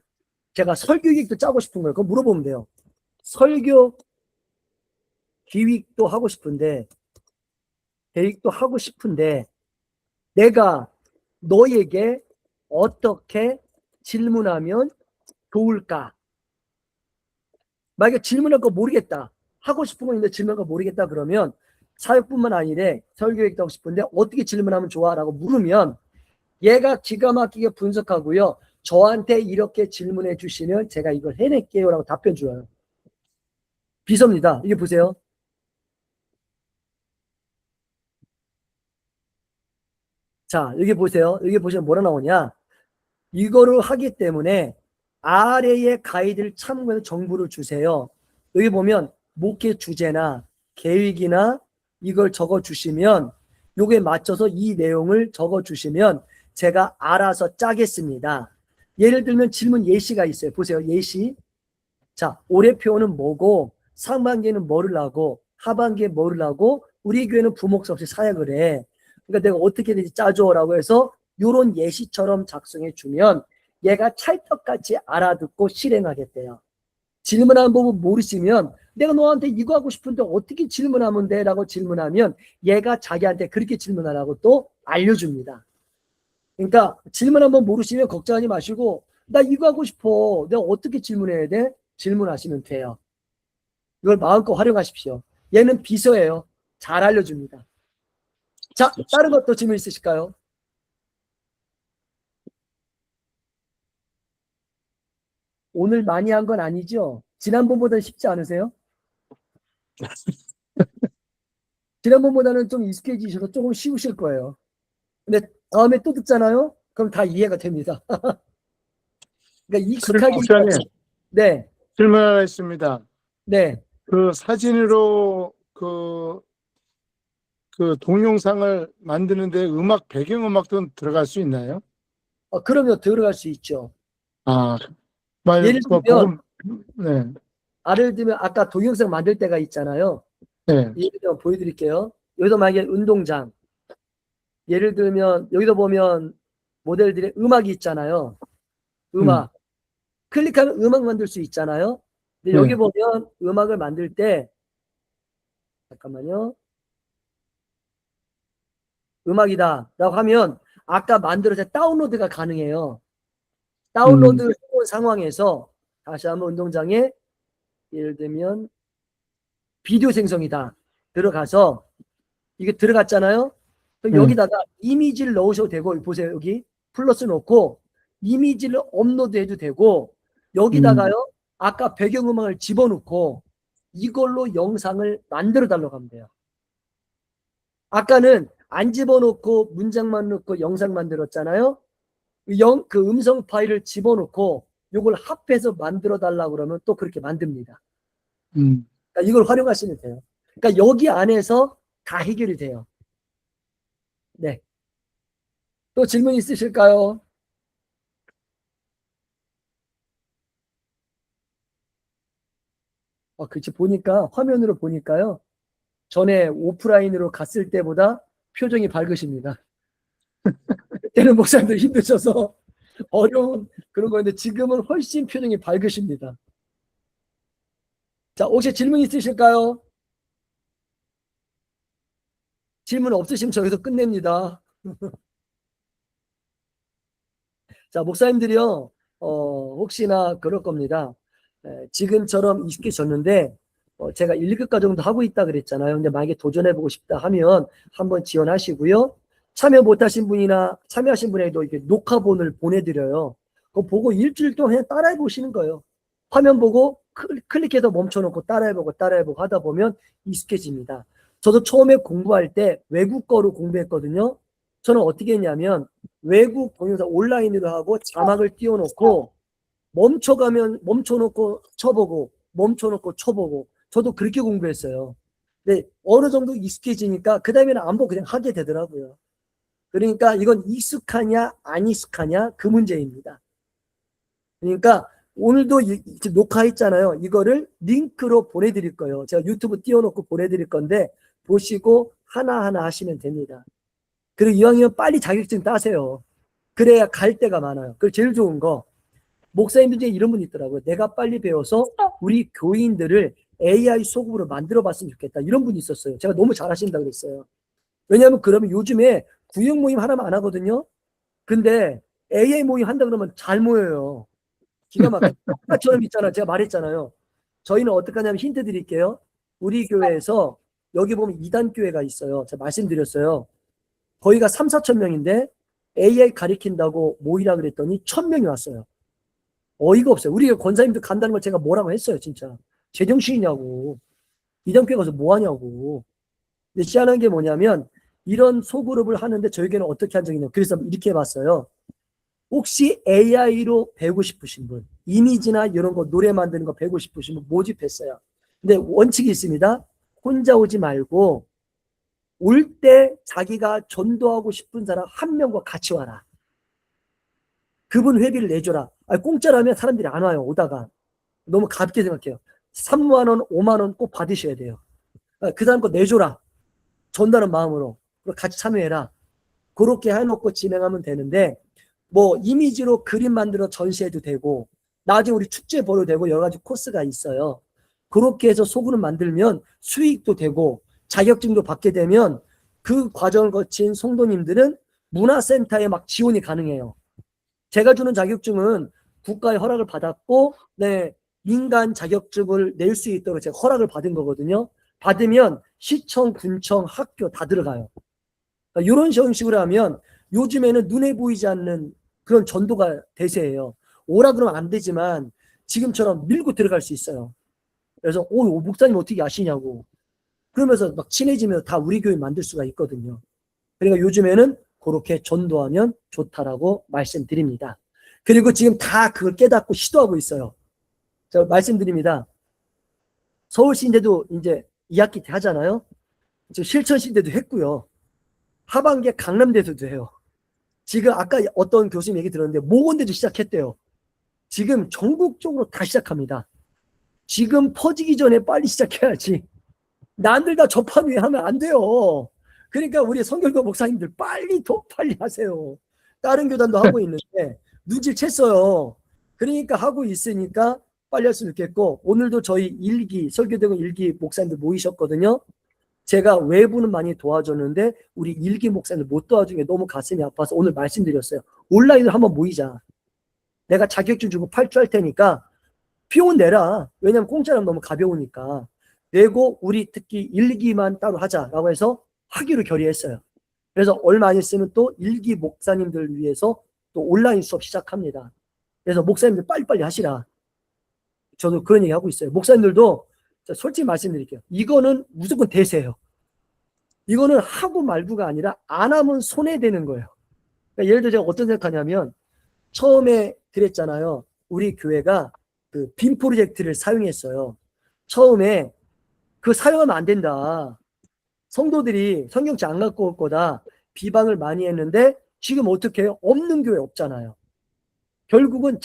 제가 설교 기획도 짜고 싶은 거예요. 그거 물어보면 돼요. 설교 기획도 하고 싶은데, 계획도 하고 싶은데, 내가 너에게 어떻게 질문하면 좋을까? 만약에 질문할 거 모르겠다. 하고 싶은 거 있는데 질문할 거 모르겠다 그러면 사역뿐만 아니라 설교획도 하고 싶은데 어떻게 질문하면 좋아? 라고 물으면 얘가 기가 막히게 분석하고요. 저한테 이렇게 질문해 주시면 제가 이걸 해낼게요. 라고 답변 줘요. 비서입니다. 이게 보세요. 자, 여기 보세요. 여기 보시면 뭐라 나오냐. 이거를 하기 때문에 아래의 가이드를 참고해서 정보를 주세요. 여기 보면 목회 주제나 계획이나 이걸 적어 주시면 요게 맞춰서 이 내용을 적어 주시면 제가 알아서 짜겠습니다. 예를 들면 질문 예시가 있어요. 보세요. 예시. 자, 올해 표는 뭐고 상반기에는 뭐를 하고 하반기에 뭐를 하고 우리 교회는 부목사 없이 사역을 해. 그러니까 내가 어떻게든지 짜줘라고 해서 요런 예시처럼 작성해 주면 얘가 찰떡같이 알아듣고 실행하겠대요. 질문하는 법을 모르시면 내가 너한테 이거 하고 싶은데 어떻게 질문하면 돼? 라고 질문하면 얘가 자기한테 그렇게 질문하라고 또 알려줍니다. 그러니까 질문 한번 모르시면 걱정하지 마시고 나 이거 하고 싶어. 내가 어떻게 질문해야 돼? 질문하시면 돼요. 이걸 마음껏 활용하십시오. 얘는 비서예요. 잘 알려줍니다. 자, 다른 것도 질문 있으실까요? 오늘 많이 한 건 아니죠? 지난번보다는 쉽지 않으세요? 지난번보다는 좀 익숙해지셔서 조금 쉬우실 거예요. 근데 다음에 또 듣잖아요? 그럼 다 이해가 됩니다. 그러니까 그리고 익숙하게. 목사님, 네, 질문 하나 있습니다. 네. 그 사진으로 그 동영상을 만드는데 배경음악도 들어갈 수 있나요? 그러면 들어갈 수 있죠. 아, 예를 들면, 네, 예를 들면 아까 동영상 만들 때가 있잖아요. 네, 예를 들면 보여드릴게요. 여기서 만약에 운동장. 예를 들면 여기서 보면 모델들의 음악이 있잖아요. 음악. 클릭하면 음악 만들 수 있잖아요. 근데 여기 네. 보면 음악을 만들 때 잠깐만요. 음악이다 라고 하면 아까 만들어서 다운로드가 가능해요. 다운로드 해본 상황에서 다시 한번 운동장에 예를 들면 비디오 생성이다 들어가서 이게 들어갔잖아요. 그럼 여기다가 이미지를 넣으셔도 되고 보세요. 여기 플러스 놓고 이미지를 업로드 해도 되고 여기다가요 아까 배경음악을 집어넣고 이걸로 영상을 만들어 달라고 하면 돼요. 아까는 안 집어넣고 문장만 넣고 영상 만들었잖아요. 그 음성 파일을 집어넣고 이걸 합해서 만들어 달라고 그러면 또 그렇게 만듭니다. 그러니까 이걸 활용하시면 돼요. 그러니까 여기 안에서 다 해결이 돼요. 네. 또 질문 있으실까요? 그치, 보니까, 화면으로 보니까요. 전에 오프라인으로 갔을 때보다 표정이 밝으십니다. 그때는 목사님들 힘드셔서 어려운 그런 거였는데 지금은 훨씬 표정이 밝으십니다. 자, 혹시 질문 있으실까요? 질문 없으시면 저기서 끝냅니다. 자, 목사님들이요, 혹시나 그럴 겁니다. 지금처럼 익숙해졌는데, 제가 1급과 정도 하고 있다 그랬잖아요. 근데 만약에 도전해보고 싶다 하면 한번 지원하시고요. 참여 못하신 분이나 참여하신 분에게도 이렇게 녹화본을 보내드려요. 그거 보고 일주일 동안 그냥 따라해보시는 거예요. 화면 보고 클릭해서 멈춰놓고 따라해보고 하다 보면 익숙해집니다. 저도 처음에 공부할 때 외국어로 공부했거든요. 저는 어떻게 했냐면 외국 동영상 온라인으로 하고 자막을 띄워놓고 멈춰놓고 쳐보고 멈춰놓고 쳐보고 저도 그렇게 공부했어요. 근데 어느 정도 익숙해지니까 그 다음에는 안 보고 그냥 하게 되더라고요. 그러니까 이건 익숙하냐 안 익숙하냐 그 문제입니다. 그러니까 오늘도 녹화했잖아요. 이거를 링크로 보내드릴 거예요. 제가 유튜브 띄워놓고 보내드릴 건데 보시고 하나하나 하시면 됩니다. 그리고 이왕이면 빨리 자격증 따세요. 그래야 갈 데가 많아요. 그리고 제일 좋은 거 목사님들 중에 이런 분이 있더라고요. 내가 빨리 배워서 우리 교인들을 AI 소급으로 만들어 봤으면 좋겠다. 이런 분이 있었어요. 제가 너무 잘하신다 그랬어요. 왜냐하면 그러면 요즘에 구역 모임 하나만 안 하거든요. 근데 AI 모임 한다 그러면 잘 모여요. 기가 막혀. 아까처럼 있잖아. 제가 말했잖아요. 저희는 어떻게 하냐면 힌트 드릴게요. 우리 교회에서 여기 보면 2단 교회가 있어요. 제가 말씀드렸어요. 거기가 3, 4천 명인데 AI 가리킨다고 모이라 그랬더니 1,000명이 왔어요. 어이가 없어요. 우리 권사님들 간다는 걸 제가 뭐라고 했어요. 진짜. 제정신이냐고. 2단 교회 가서 뭐 하냐고. 근데 희한한 게 뭐냐면 이런 소그룹을 하는데 저에게는 어떻게 한 적이 있냐면 그래서 이렇게 해봤어요. 혹시 AI로 배우고 싶으신 분, 이미지나 이런 거 노래 만드는 거 배우고 싶으신 분 모집했어요. 근데 원칙이 있습니다. 혼자 오지 말고 올 때 자기가 전도하고 싶은 사람 한 명과 같이 와라. 그분 회비를 내줘라. 공짜라면 사람들이 안 와요. 오다가. 너무 가볍게 생각해요. 3만 원, 5만 원 꼭 받으셔야 돼요. 그 사람 거 내줘라. 전다는 마음으로. 같이 참여해라. 그렇게 해놓고 진행하면 되는데 뭐 이미지로 그림 만들어 전시해도 되고 나중에 우리 축제 벌여도 되고 여러 가지 코스가 있어요. 그렇게 해서 소그룹 만들면 수익도 되고 자격증도 받게 되면 그 과정을 거친 성도님들은 문화센터에 막 지원이 가능해요. 제가 주는 자격증은 국가의 허락을 받았고 네, 민간 자격증을 낼 수 있도록 제가 허락을 받은 거거든요. 받으면 시청, 군청, 학교 다 들어가요. 그러니까 이런 형식으로 하면 요즘에는 눈에 보이지 않는 그런 전도가 대세예요. 오라 그러면 안 되지만 지금처럼 밀고 들어갈 수 있어요. 그래서 목사님 어떻게 아시냐고. 그러면서 막 친해지면서 다 우리 교회 만들 수가 있거든요. 그러니까 요즘에는 그렇게 전도하면 좋다라고 말씀드립니다. 그리고 지금 다 그걸 깨닫고 시도하고 있어요. 제가 말씀드립니다. 서울시인대도 이제 2학기 때 하잖아요. 지금 실천시인대도 했고요. 하반기에 강남대도 해요. 지금 아까 어떤 교수님 얘기 들었는데 모건대도 시작했대요. 지금 전국적으로 다 시작합니다. 지금 퍼지기 전에 빨리 시작해야지. 남들 다 접한 후에 하면 안 돼요. 그러니까 우리 성결교 목사님들 빨리 하세요. 다른 교단도 하고 있는데 눈치를 챘어요. 그러니까 하고 있으니까 빨리 할 수 있겠고, 오늘도 저희 설교대원 1기 목사님들 모이셨거든요. 제가 외부는 많이 도와줬는데 우리 1기 목사님들 못 도와준 게 너무 가슴이 아파서 오늘 말씀드렸어요. 온라인으로 한번 모이자. 내가 자격증 주고 8주 할 테니까 비용은 내라. 왜냐면 공짜라면 너무 가벼우니까. 내고 우리 특히 1기만 따로 하자라고 해서 하기로 결의했어요. 그래서 얼마 안 있으면 또 1기 목사님들 위해서 또 온라인 수업 시작합니다. 그래서 목사님들 빨리빨리 하시라. 저도 그런 얘기 하고 있어요. 목사님들도 솔직히 말씀드릴게요. 이거는 무조건 대세예요. 이거는 하고 말고가 아니라 안 하면 손해되는 거예요. 그러니까 예를 들어 제가 어떤 생각하냐면, 처음에 그랬잖아요. 우리 교회가 그 빔 프로젝트를 사용했어요. 처음에 그거 사용하면 안 된다. 성도들이 성경책 안 갖고 올 거다. 비방을 많이 했는데 지금 어떻게 해요? 없는 교회 없잖아요. 결국은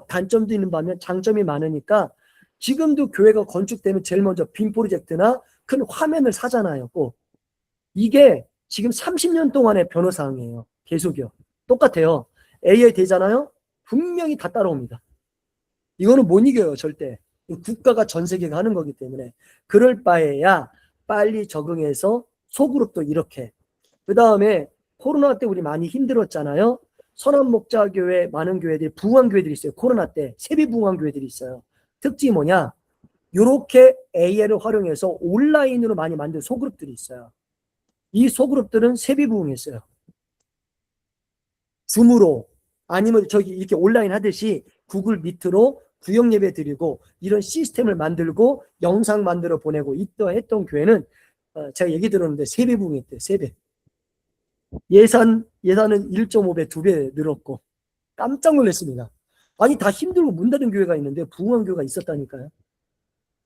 단점도 있는 반면 장점이 많으니까 지금도 교회가 건축되면 제일 먼저 빔 프로젝트나 큰 화면을 사잖아요. 꼭. 이게 지금 30년 동안의 변호사항이에요. 계속이요. 똑같아요. AI 되잖아요. 분명히 다 따라옵니다. 이거는 못 이겨요. 절대. 국가가 전 세계가 하는 거기 때문에. 그럴 바에야 빨리 적응해서 소그룹도 이렇게. 그 다음에 코로나 때 우리 많이 힘들었잖아요. 선한목자교회 많은 교회들이 부흥한 교회들이 있어요. 코로나 때 세비 부흥한 교회들이 있어요. 특징이 뭐냐? 이렇게 AI를 활용해서 온라인으로 많이 만든 소그룹들이 있어요. 이 소그룹들은 세비 부흥했어요. 줌으로 아니면 저기 이렇게 온라인 하듯이 구글 미트로 구역 예배 드리고 이런 시스템을 만들고 영상 만들어 보내고 했던 교회는 제가 얘기 들었는데 3배 부흥했대요. 3배. 예산은 1.5배, 2배 늘었고 깜짝 놀랐습니다. 아니 다 힘들고 문 닫은 교회가 있는데 부흥한 교회가 있었다니까요.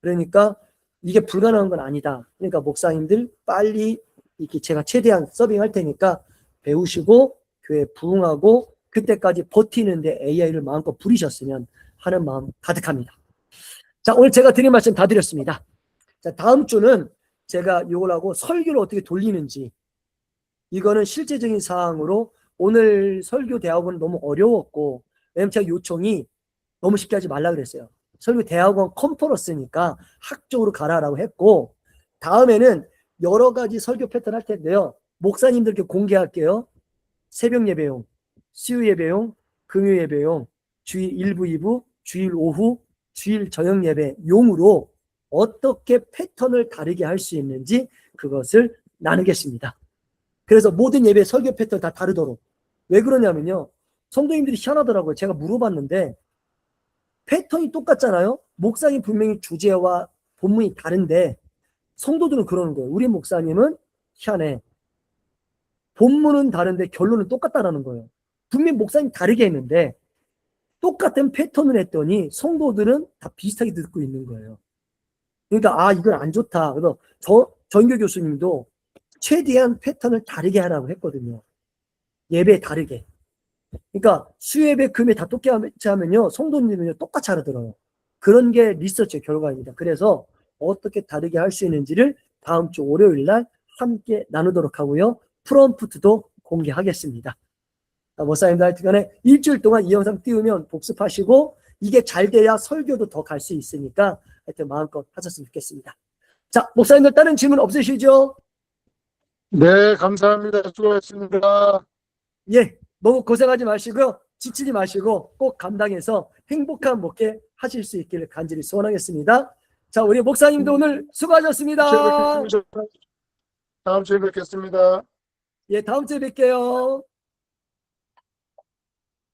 그러니까 이게 불가능한 건 아니다. 그러니까 목사님들 빨리 이렇게 제가 최대한 서빙할 테니까 배우시고 교회 부흥하고 그때까지 버티는데 AI를 마음껏 부리셨으면 하는 마음 가득합니다. 자, 오늘 제가 드린 말씀 다 드렸습니다. 자, 다음 주는 제가 이걸 하고 설교를 어떻게 돌리는지, 이거는 실제적인 사항으로 오늘 설교 대학원은 너무 어려웠고, 왜냐면 제가 요청이 너무 쉽게 하지 말라 그랬어요. 설교 대학원 컨퍼런스니까 학적으로 가라라고 했고, 다음에는 여러 가지 설교 패턴 할 텐데요. 목사님들께 공개할게요. 새벽 예배용, 수요 예배용, 금요 예배용, 주일 1부, 2부, 주일 오후, 주일 저녁 예배 용으로 어떻게 패턴을 다르게 할 수 있는지 그것을 나누겠습니다. 그래서 모든 예배 설교 패턴 다 다르도록. 왜 그러냐면요. 성도님들이 희한하더라고요. 제가 물어봤는데 패턴이 똑같잖아요. 목사님 분명히 주제와 본문이 다른데 성도들은 그러는 거예요. 우리 목사님은 희한해. 본문은 다른데 결론은 똑같다라는 거예요. 분명히 목사님 다르게 했는데 똑같은 패턴을 했더니 성도들은 다 비슷하게 듣고 있는 거예요. 그러니까 이건 안 좋다. 그래서 전교 교수님도 최대한 패턴을 다르게 하라고 했거든요. 예배 다르게. 그러니까 수예배, 금예 다 똑같이 하면요. 성도님은요 똑같이 알아들어요. 그런 게 리서치 결과입니다. 그래서 어떻게 다르게 할 수 있는지를 다음 주 월요일 날 함께 나누도록 하고요. 프롬프트도 공개하겠습니다. 목사님들 하여튼간에 일주일 동안 이 영상 띄우면 복습하시고 이게 잘 돼야 설교도 더 갈 수 있으니까 하여튼 마음껏 하셨으면 좋겠습니다. 자, 목사님들 다른 질문 없으시죠? 네, 감사합니다. 수고하셨습니다. 예, 너무 고생하지 마시고요. 지치지 마시고 꼭 감당해서 행복한 목회 하실 수 있기를 간절히 소원하겠습니다. 자, 우리 목사님도 오늘 수고하셨습니다. 다음 주에 뵙겠습니다. 예, 다음 주에 뵐게요.